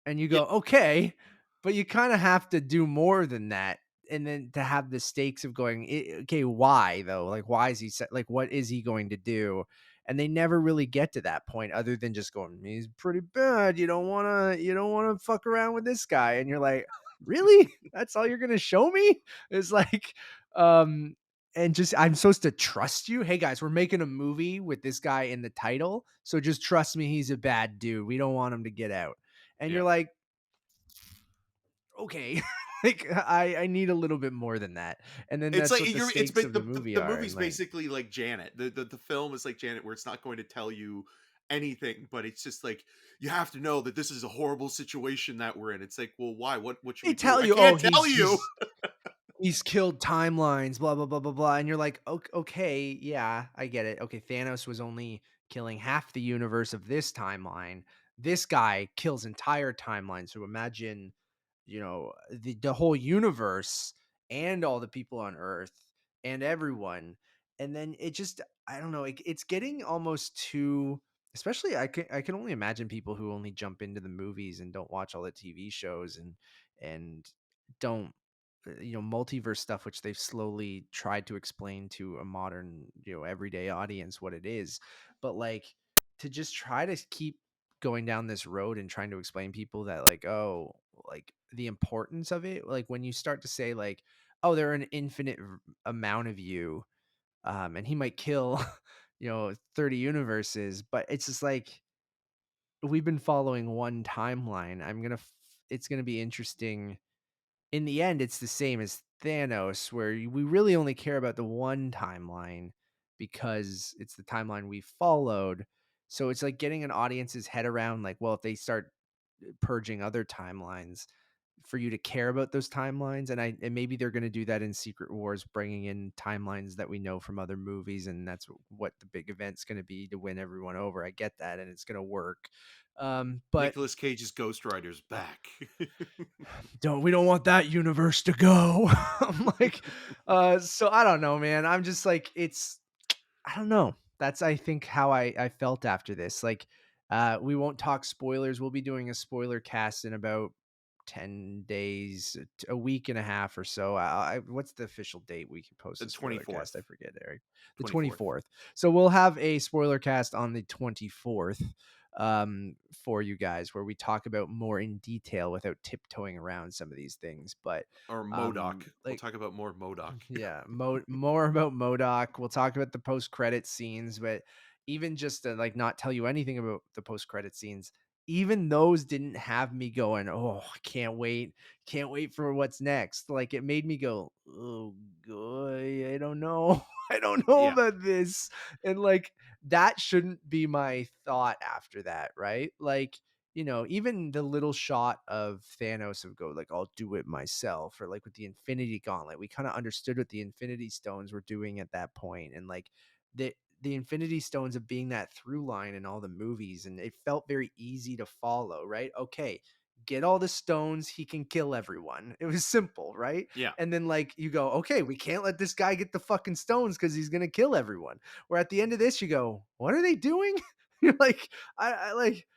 And you Yeah, go, okay, but you kind of have to do more than that. And then to have the stakes of going, okay, why though? Like, why is he like, what is he going to do? And they never really get to that point, other than just going, he's pretty bad. You don't want to fuck around with this guy. And you're like, really? That's all you're gonna show me? Is like, um, and just, I'm supposed to trust you? Hey guys, we're making a movie with this guy in the title, so just trust me, he's a bad dude. We don't want him to get out. And yeah. you're like, okay, like I need a little bit more than that. And then It's that's like what the you're it's stakes but of the movie the are. movie's And like, basically like Janet. The film is like Janet, where it's not going to tell you anything, but it's just like, you have to know that this is a horrible situation that we're in. It's like, well, why? What should They we do? tell I you, oh, can't tell you. he's killed timelines, blah blah blah blah blah, and you're like, okay, yeah, I get it. Okay, Thanos was only killing half the universe of this timeline. This guy kills entire timelines. So imagine, the whole universe and all the people on Earth and everyone, and then it just, I don't know, it's getting almost too. Especially, I can only imagine people who only jump into the movies and don't watch all the TV shows and don't multiverse stuff, which they've slowly tried to explain to a modern, everyday audience what it is. But like, to just try to keep going down this road and trying to explain people that, like, oh, like the importance of it, like when you start to say like, oh, there are an infinite amount of you, and he might kill 30 universes, but it's just like, we've been following one timeline. It's gonna be interesting. In the end, it's the same as Thanos, where we really only care about the one timeline because it's the timeline we followed. So it's like getting an audience's head around, like, well, if they start purging other timelines, for you to care about those timelines, and maybe they're going to do that in Secret Wars, bringing in timelines that we know from other movies, and that's what the big event's going to be to win everyone over. I get that, and it's going to work. But Nicolas Cage's Ghost Rider's back. we don't want that universe to go. I'm like, so I don't know, man. I'm just like, I don't know. That's, I think, how I felt after this. Like, we won't talk spoilers. We'll be doing a spoiler cast in about 10 days, a week and a half or so. What's the official date we can post The a spoiler 24th. cast? I forget, Eric. The 24th. 24th. So we'll have a spoiler cast on the 24th, for you guys, where we talk about more in detail without tiptoeing around some of these things. But Or MODOK. We'll like, talk about more MODOK. yeah, more about MODOK. We'll talk about the post-credit scenes, but even just to like not tell you anything about the post-credit scenes, even those didn't have me going, oh, can't wait for what's next. Like, it made me go, oh, boy, I don't know. I don't know Yeah. about this. And like, that shouldn't be my thought after that, right? Like, even the little shot of Thanos of go like, I'll do it myself, or like with the Infinity Gauntlet, we kind of understood what the Infinity Stones were doing at that point, and like the Infinity Stones of being that through line in all the movies, and it felt very easy to follow, right? Okay, get all the stones, he can kill everyone. It was simple, right? Yeah. And then like you go, okay, we can't let this guy get the fucking stones because he's gonna kill everyone. Where at the end of this, you go, what are they doing? You're like, I like.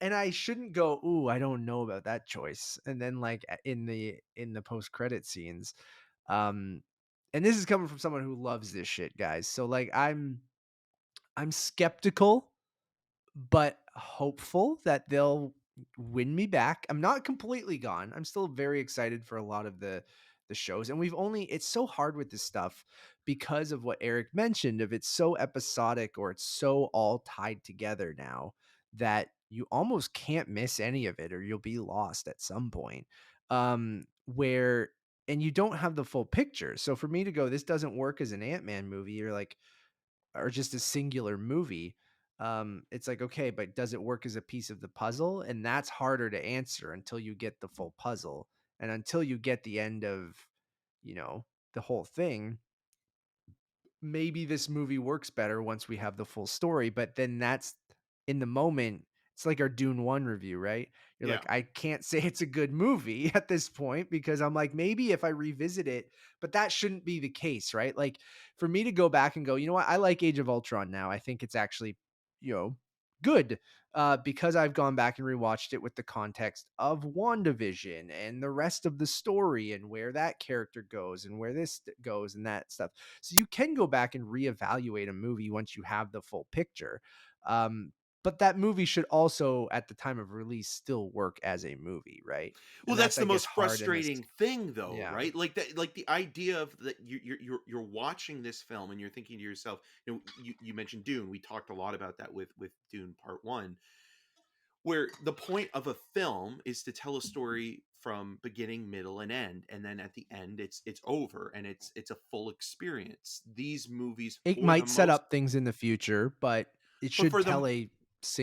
And I shouldn't go, ooh, I don't know about that choice. And then like in the post credit scenes, um, and this is coming from someone who loves this shit, guys. So like, I'm skeptical but hopeful that they'll win me back. I'm not completely gone. I'm still very excited for a lot of the shows. And it's so hard with this stuff because of what Eric mentioned, of it's so episodic, or it's so all tied together now, that you almost can't miss any of it, or you'll be lost at some point. Where and you don't have the full picture. So for me to go, this doesn't work as an Ant-Man movie, you're like, or just a singular movie, it's like, okay, but does it work as a piece of the puzzle? And that's harder to answer until you get the full puzzle, and until you get the end of, you know the whole thing. Maybe this movie works better once we have the full story, but then that's, in the moment, it's like our Dune 1 review, right? You're Yeah. like, I can't say it's a good movie at this point, because I'm like, maybe if I revisit it, but that shouldn't be the case, right? Like, for me to go back and go, you know what, I like Age of Ultron now. I think it's actually, good, because I've gone back and rewatched it with the context of WandaVision and the rest of the story, and where that character goes and where this goes and that stuff. So you can go back and reevaluate a movie once you have the full picture. Um, but that movie should also, at the time of release, still work as a movie, right? Well, And that's that's, the I guess, most hard in this. frustrating thing, though, Yeah. right? Like that, like the idea of that you're watching this film and you're thinking to yourself, you mentioned Dune. We talked a lot about that with Dune Part One, where the point of a film is to tell a story from beginning, middle, and end, and then at the end, it's over and it's a full experience. These movies, It for the might set most, up things in the future, but It But should for the tell a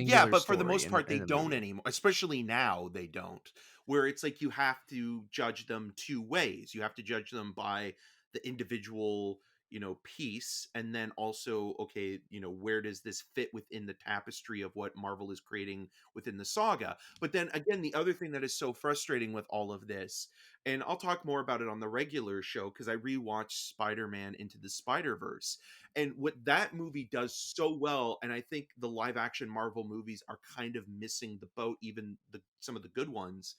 Yeah, singular but for the story most part, they in the don't movie. anymore. Especially now, they don't. Where it's like you have to judge them two ways. You have to judge them by the individual, piece, and then also, okay, where does this fit within the tapestry of what Marvel is creating within the saga? But then again, the other thing that is so frustrating with all of this, and I'll talk more about it on the regular show because I rewatched Spider-Man Into the Spider-Verse, and what that movie does so well, and I think the live action Marvel movies are kind of missing the boat, even some of the good ones,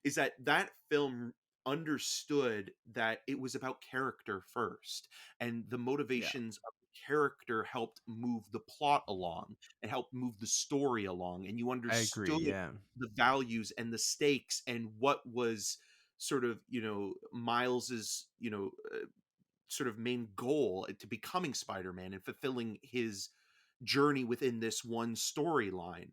is that that film understood that it was about character first, and the Yeah, motivations of the character helped move the plot along and helped move the story along, and you I agree. understood Yeah, the values and the stakes and what was sort of Miles's sort of main goal to becoming Spider-Man and fulfilling his journey within this one storyline.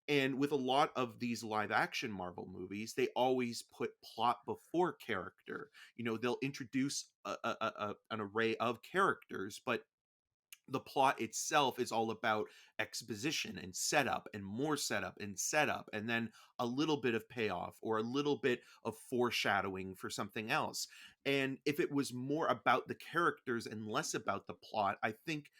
And with a lot of these live action Marvel movies, they always put plot before character. They'll introduce an array of characters, but the plot itself is all about exposition and setup and more setup and setup, and then a little bit of payoff or a little bit of foreshadowing for something else. And if it was more about the characters and less about the plot, I think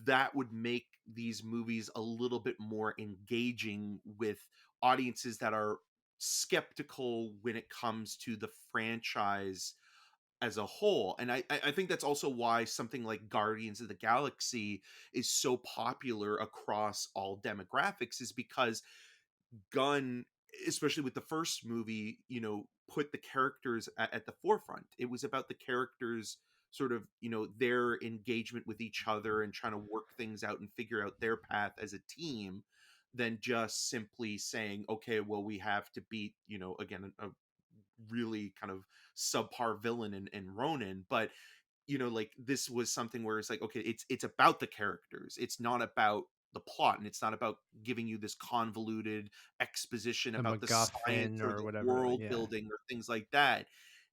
that would make these movies a little bit more engaging with audiences that are skeptical when it comes to the franchise as a whole. And I think that's also why something like Guardians of the Galaxy is so popular across all demographics, is because Gunn, especially with the first movie, put the characters at the forefront. It was about the characters sort of, their engagement with each other and trying to work things out and figure out their path as a team, than just simply saying, okay, well, we have to beat, again, a really kind of subpar villain in Ronan. But like, this was something where it's like, okay, it's about the characters, it's not about the plot, and it's not about giving you this convoluted exposition the about the science MacGuffin or or the whatever. world Yeah, building or things like that.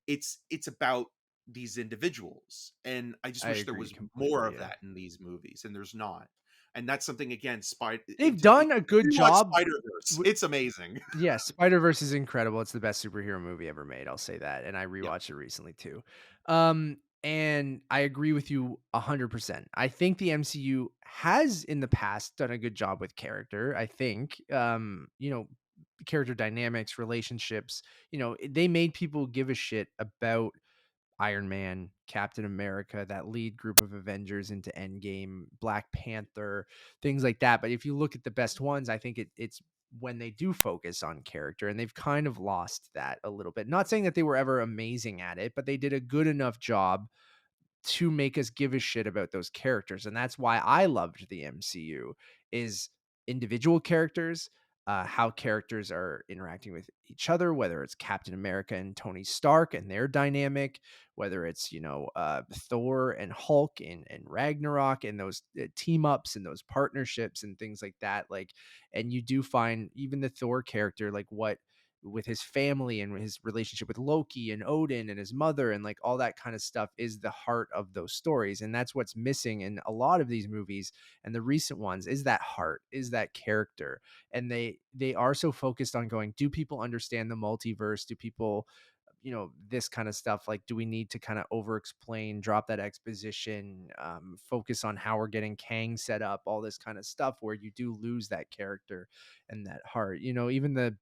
It's about these individuals, and I just I wish there agree was more completely. of Yeah, that in these movies, and there's not. And that's something, again, they've done a good rewatch job. Spider-Verse, it's amazing. Yeah, Spider-Verse is incredible. It's the best superhero movie ever made, I'll say that, and I Yeah. rewatched it recently too. And I agree with you 100%. I think the MCU has in the past done a good job with character. I think, character dynamics, relationships, they made people give a shit about Iron Man, Captain America, that lead group of Avengers into Endgame, Black Panther, things like that. But if you look at the best ones, I think it's when they do focus on character, and they've kind of lost that a little bit. Not saying that they were ever amazing at it, but they did a good enough job to make us give a shit about those characters. And that's why I loved the MCU, is individual characters, how characters are interacting with each other, whether it's Captain America and Tony Stark and their dynamic, whether it's, Thor and Hulk and Ragnarok and those team ups and those partnerships and things like that. Like, and you do find even the Thor character, like what with his family and his relationship with Loki and Odin and his mother and like all that kind of stuff is the heart of those stories. And that's what's missing in a lot of these movies and the recent ones, is that heart, is that character. And they are so focused on going, do people understand the multiverse? Do people, this kind of stuff, like, do we need to kind of over explain, drop that exposition, focus on how we're getting Kang set up, all this kind of stuff, where you do lose that character and that heart. Even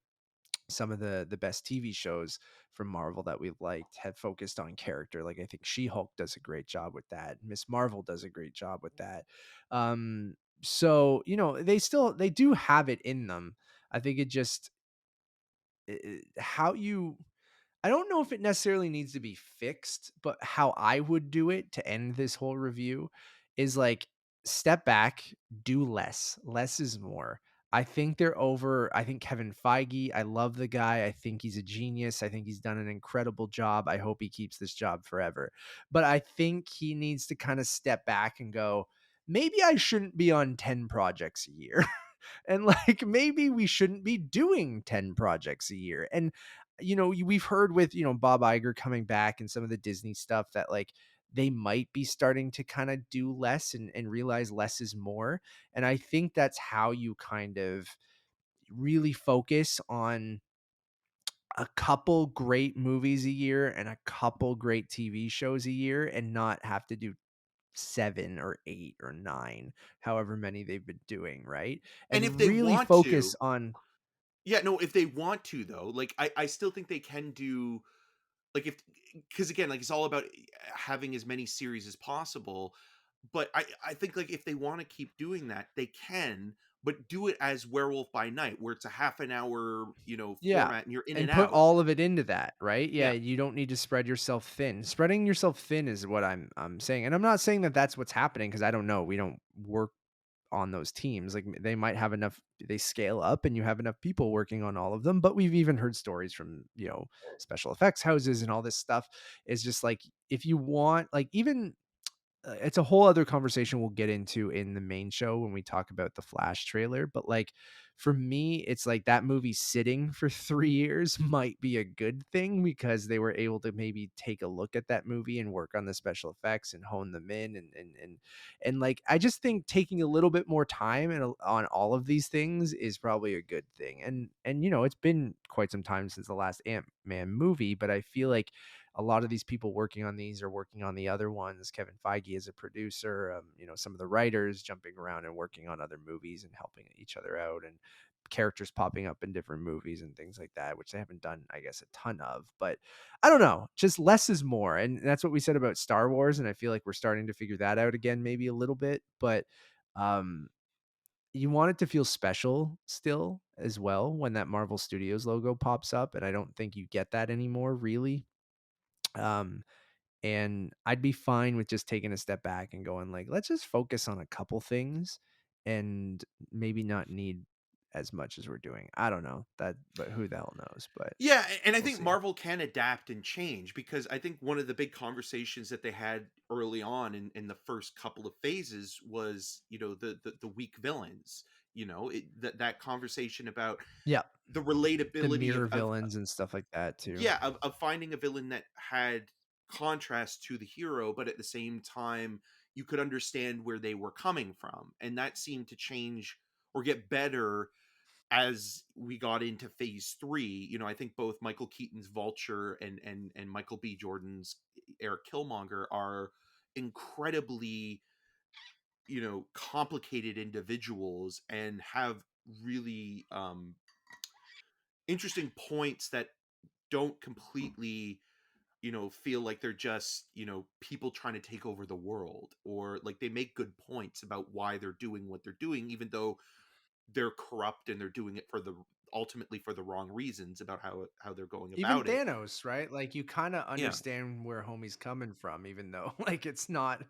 some of the best TV shows from Marvel that we've liked have focused on character. Like, I think She-Hulk does a great job with that. Miss Marvel does a great job with that. Um, so, they do have it in them. I think it just how you I don't know if it necessarily needs to be fixed, but how I would do it to end this whole review is like, step back, do less. Less is more. I think they're over. I think Kevin Feige, I love the guy. I think he's a genius. I think he's done an incredible job. I hope he keeps this job forever. But I think he needs to kind of step back and go, maybe I shouldn't be on 10 projects a year. And like, maybe we shouldn't be doing 10 projects a year. And we've heard with Bob Iger coming back and some of the Disney stuff that, like, they might be starting to kind of do less and realize less is more. And I think that's how you kind of really focus on a couple great movies a year and a couple great TV shows a year and not have to do 7 or 8 or 9, however many they've been doing, right? And if And they really want focus to, on yeah, no, if they want to though, like I still think they can do, like, if, because again, like, it's all about having as many series as possible. But I think, like, if they want to keep doing that, they can, but do it as Werewolf by Night, where it's a half an hour, yeah, format, and you're in and and put out. all of it into that, right? Yeah, Yeah. you don't need to spread yourself thin. Spreading yourself thin is what I'm saying. And I'm not saying that that's what's happening because I don't know. We don't work on those teams. Like they might have enough, they scale up and you have enough people working on all of them. But we've even heard stories from, special effects houses and all this stuff. Is just like, if you want, like, even it's a whole other conversation we'll get into in the main show when we talk about the Flash trailer. But like for me, it's like that movie sitting for 3 years might be a good thing because they were able to maybe take a look at that movie and work on the special effects and hone them in. And like, I just think taking a little bit more time and on all of these things is probably a good thing. And it's been quite some time since the last Ant-Man movie, but I feel like a lot of these people working on these are working on the other ones. Kevin Feige is a producer. Some of the writers jumping around and working on other movies and helping each other out, and characters popping up in different movies and things like that, which they haven't done, I guess, a ton of. But I don't know, just less is more, and that's what we said about Star Wars. And I feel like we're starting to figure that out again, maybe a little bit, but um, you want it to feel special still as well when that Marvel Studios logo pops up, and I don't think you get that anymore, really. Um, and I'd be fine with just taking a step back and going like, let's just focus on a couple things and maybe not need as much as we're doing. I don't know that, but who the hell knows? But Yeah, and I we'll think see. Marvel can adapt and change, because I think one of the big conversations that they had early on in the first couple of phases was, the weak villains. That conversation about Yeah. the The relatability mirror of villains and stuff like that too. yeah, of finding a villain that had contrast to the hero, but at the same time you could understand where they were coming from, and that seemed to change or get better as we got into phase three. I think both Michael Keaton's Vulture and Michael B. Jordan's Eric Killmonger are incredibly, complicated individuals, and have really interesting points that don't completely, feel like they're just, people trying to take over the world, or like they make good points about why they're doing what they're doing, even though they're corrupt and they're doing it for the ultimately for the wrong reasons about how they're going Even about it. Thanos, right? Like you kind of Yeah. understand where homie's coming from, even though like it's not.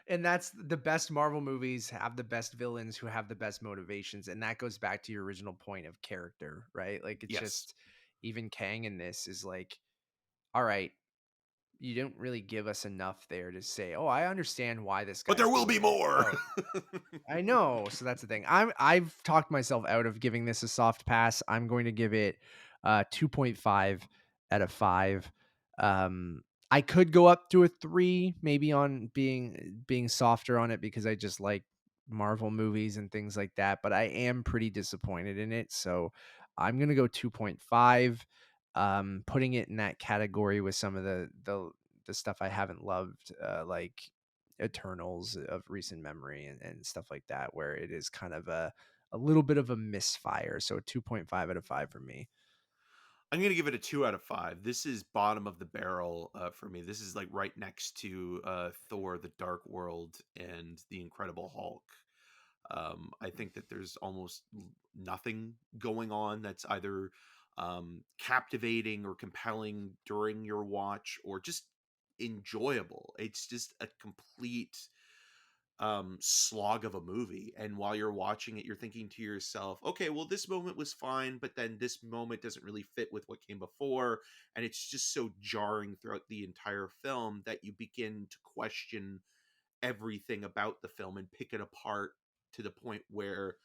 And that's the best Marvel movies have the best villains who have the best motivations. And that goes back to your original point of character, right? Like it's Yes. just even Kang in this is like, all right, you don't really give us enough there to say, oh, I understand why this But guy's there will be doing it. more. Oh, I know. So that's the thing. I've talked myself out of giving this a soft pass. I'm going to give it 2.5 out of 5. I could go up to a 3 maybe on being softer on it because I just like Marvel movies and things like that, but I am pretty disappointed in it. So I'm going to go 2.5, putting it in that category with some of the stuff I haven't loved, like Eternals of recent memory and stuff like that, where it is kind of a little bit of a misfire. So 2.5 out of 5 for me. I'm gonna give it a 2 out of 5. This is bottom of the barrel for me. This is like right next to Thor: The Dark World and The Incredible Hulk. I think that there's almost nothing going on that's either captivating or compelling during your watch, or just enjoyable. It's just a complete slog of a movie, and while you're watching it you're thinking to yourself, okay, well, this moment was fine, but then this moment doesn't really fit with what came before, and it's just so jarring throughout the entire film that you begin to question everything about the film and pick it apart, to the point where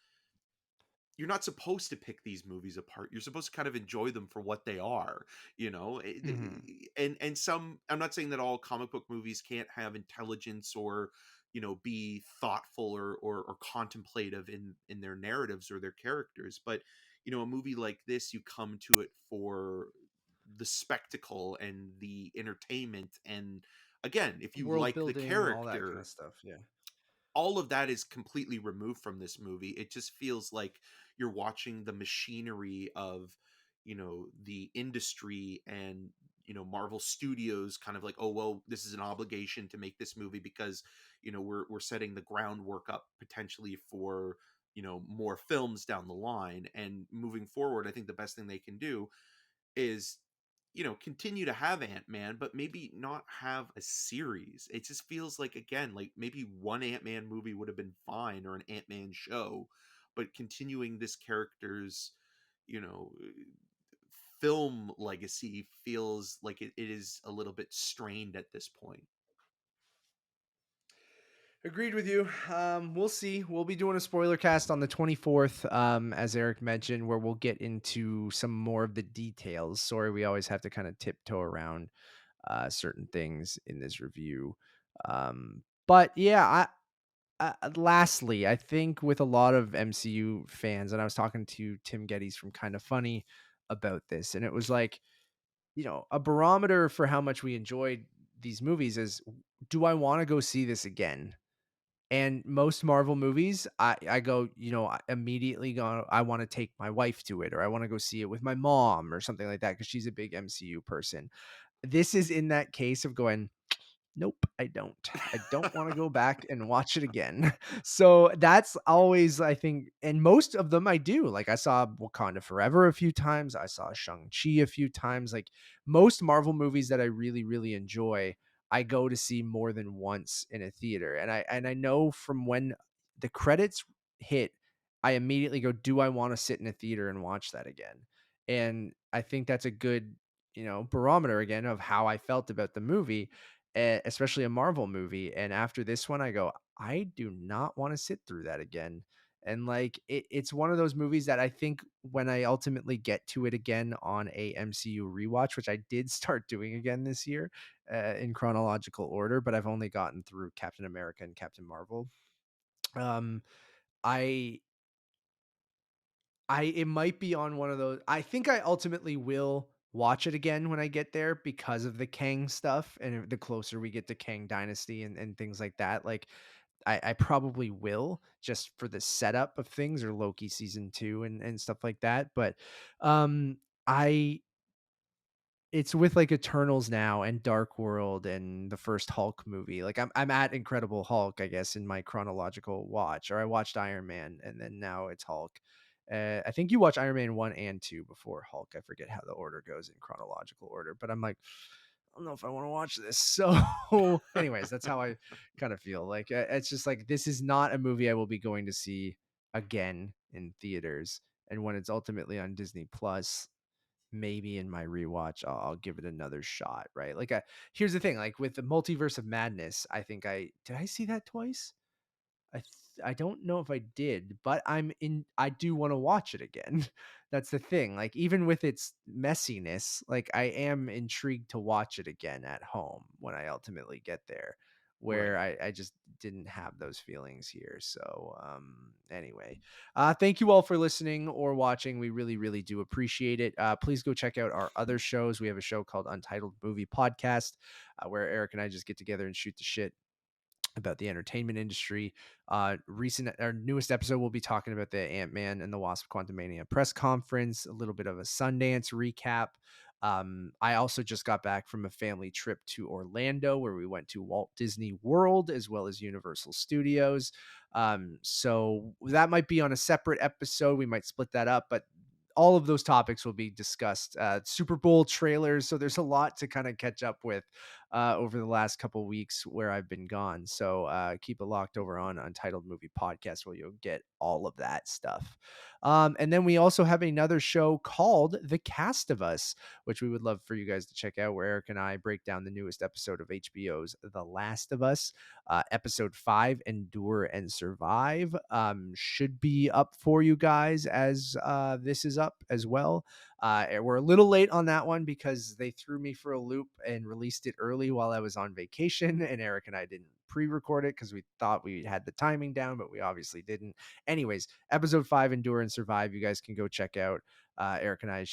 you're not supposed to pick these movies apart. You're supposed to kind of enjoy them for what they are, you know. Mhm. And some, I'm not saying that all comic book movies can't have intelligence or, you know, be thoughtful or contemplative in their narratives or their characters, but you know, a movie like this, you come to it for the spectacle and the entertainment. And again, if you World like the building, all that kind of character, stuff. Yeah. all of that is completely removed from this movie. It just feels like you're watching the machinery of, you know, the industry and, you know, Marvel Studios kind of like, oh well, this is an obligation to make this movie because, you know, we're setting the groundwork up potentially for, you know, more films down the line. And moving forward, I think the best thing they can do is, you know, continue to have Ant-Man, but maybe not have a series. It just feels like, again, like maybe one Ant-Man movie would have been fine, or an Ant-Man show, but continuing this character's, you know, film legacy feels like it is a little bit strained at this point. Agreed with you. We'll see. We'll be doing a spoiler cast on the 24th, as Eric mentioned, where we'll get into some more of the details. Sorry, we always have to kind of tiptoe around certain things in this review. But yeah, lastly, I think with a lot of MCU fans, and I was talking to Tim Geddes from Kind of Funny about this, and it was like, you know, a barometer for how much we enjoyed these movies is, do I want to go see this again? And most Marvel movies, I go, you know, I immediately go, I want to take my wife to it, or I want to go see it with my mom or something like that because she's a big MCU person. This is in that case of going, nope, I don't. I don't want to go back and watch it again. So that's always, I think, and most of them I do. Like I saw Wakanda Forever a few times. I saw Shang-Chi a few times. Like most Marvel movies that I really, really enjoy, I go to see more than once in a theater. And I know from when the credits hit, I immediately go, do I want to sit in a theater and watch that again? And I think that's a good, you know, barometer again of how I felt about the movie, especially a Marvel movie. And after this one, I go, I do not want to sit through that again. And like it's one of those movies that I think when I ultimately get to it again on a MCU rewatch, which I did start doing again this year in chronological order, but I've only gotten through Captain America and Captain Marvel. Um, I it might be on one of those. I think I ultimately will watch it again when I get there because of the Kang stuff and the closer we get to Kang Dynasty and things like that. Like I probably will just for the setup of things, or Loki season 2 and stuff like that. But um I it's with like Eternals now and Dark World and the first Hulk movie. Like I'm at Incredible Hulk, I guess, in my chronological watch. Or I watched Iron Man and then now it's Hulk. I think you watch Iron Man 1 and 2 before Hulk. I forget how the order goes in chronological order, but I'm like, I don't know if I want to watch this. So, anyways, that's how I kind of feel. Like it's just like this is not a movie I will be going to see again in theaters. And when it's ultimately on Disney Plus, maybe in my rewatch, I'll give it another shot, right? Like, here's the thing, like with the Multiverse of Madness, I think did I see that twice? I don't know if I did, but I do want to watch it again. That's the thing. Like even with its messiness, like I am intrigued to watch it again at home when I ultimately get there, where Right. I just didn't have those feelings here. So anyway, thank you all for listening or watching. We really, really do appreciate it. Please go check out our other shows. We have a show called Untitled Movie Podcast, where Eric and I just get together and shoot the shit about the entertainment industry. Our newest episode, we'll be talking about the Ant-Man and the Wasp Quantumania press conference, a little bit of a Sundance recap. I also just got back from a family trip to Orlando where we went to Walt Disney World as well as Universal Studios. So that might be on a separate episode. We might split that up, but all of those topics will be discussed. Super Bowl trailers. So there's a lot to kind of catch up with over the last couple weeks where I've been gone. So keep it locked over on Untitled Movie Podcast where you'll get all of that stuff. And then we also have another show called The Cast of Us, which we would love for you guys to check out, where Eric and I break down the newest episode of HBO's The Last of Us. Episode 5, Endure and Survive, should be up for you guys as this is up as well. We're a little late on that one because they threw me for a loop and released it early while I was on vacation, and Eric and I didn't pre-record it because we thought we had the timing down, but we obviously didn't. Anyways, episode 5, Endure and Survive, you guys can go check out. Eric and I,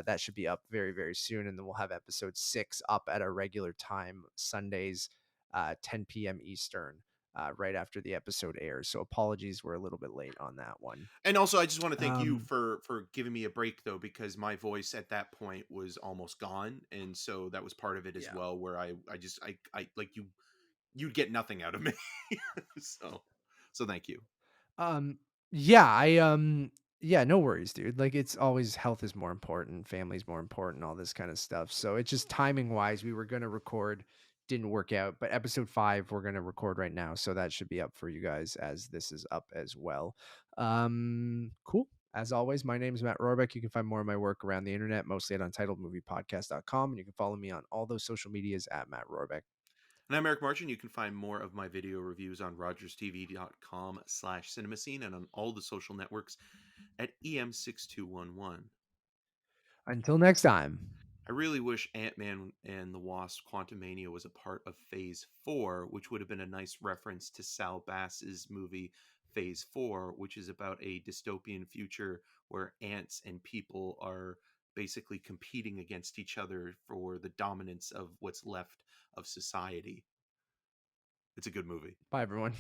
that should be up very, very soon, and then we'll have episode 6 up at our regular time, Sundays, 10 p.m. Eastern, right after the episode airs. So apologies, we're a little bit late on that one. And also, I just want to thank you for giving me a break, though, because my voice at that point was almost gone, and so that was part of it as well. Where I like you'd get nothing out of me. so thank you. Yeah, no worries, dude. Like, it's always health is more important, family's more important, all this kind of stuff. So it's just timing wise, we were going to record, didn't work out, but episode 5 we're going to record right now, so that should be up for you guys as this is up as well. Cool. As always, my name is Matt Rohrbeck. You can find more of my work around the internet, mostly at untitledmoviepodcast.com, and you can follow me on all those social medias at Matt Rohrbeck. And I'm Eric Martin. You can find more of my video reviews on rogerstv.com/cinemascene and on all the social networks at EM6211. Until next time. I really wish Ant-Man and the Wasp: Quantumania was a part of Phase 4, which would have been a nice reference to Sal Bass's movie Phase 4, which is about a dystopian future where ants and people are basically competing against each other for the dominance of what's left of society. It's a good movie. Bye, everyone.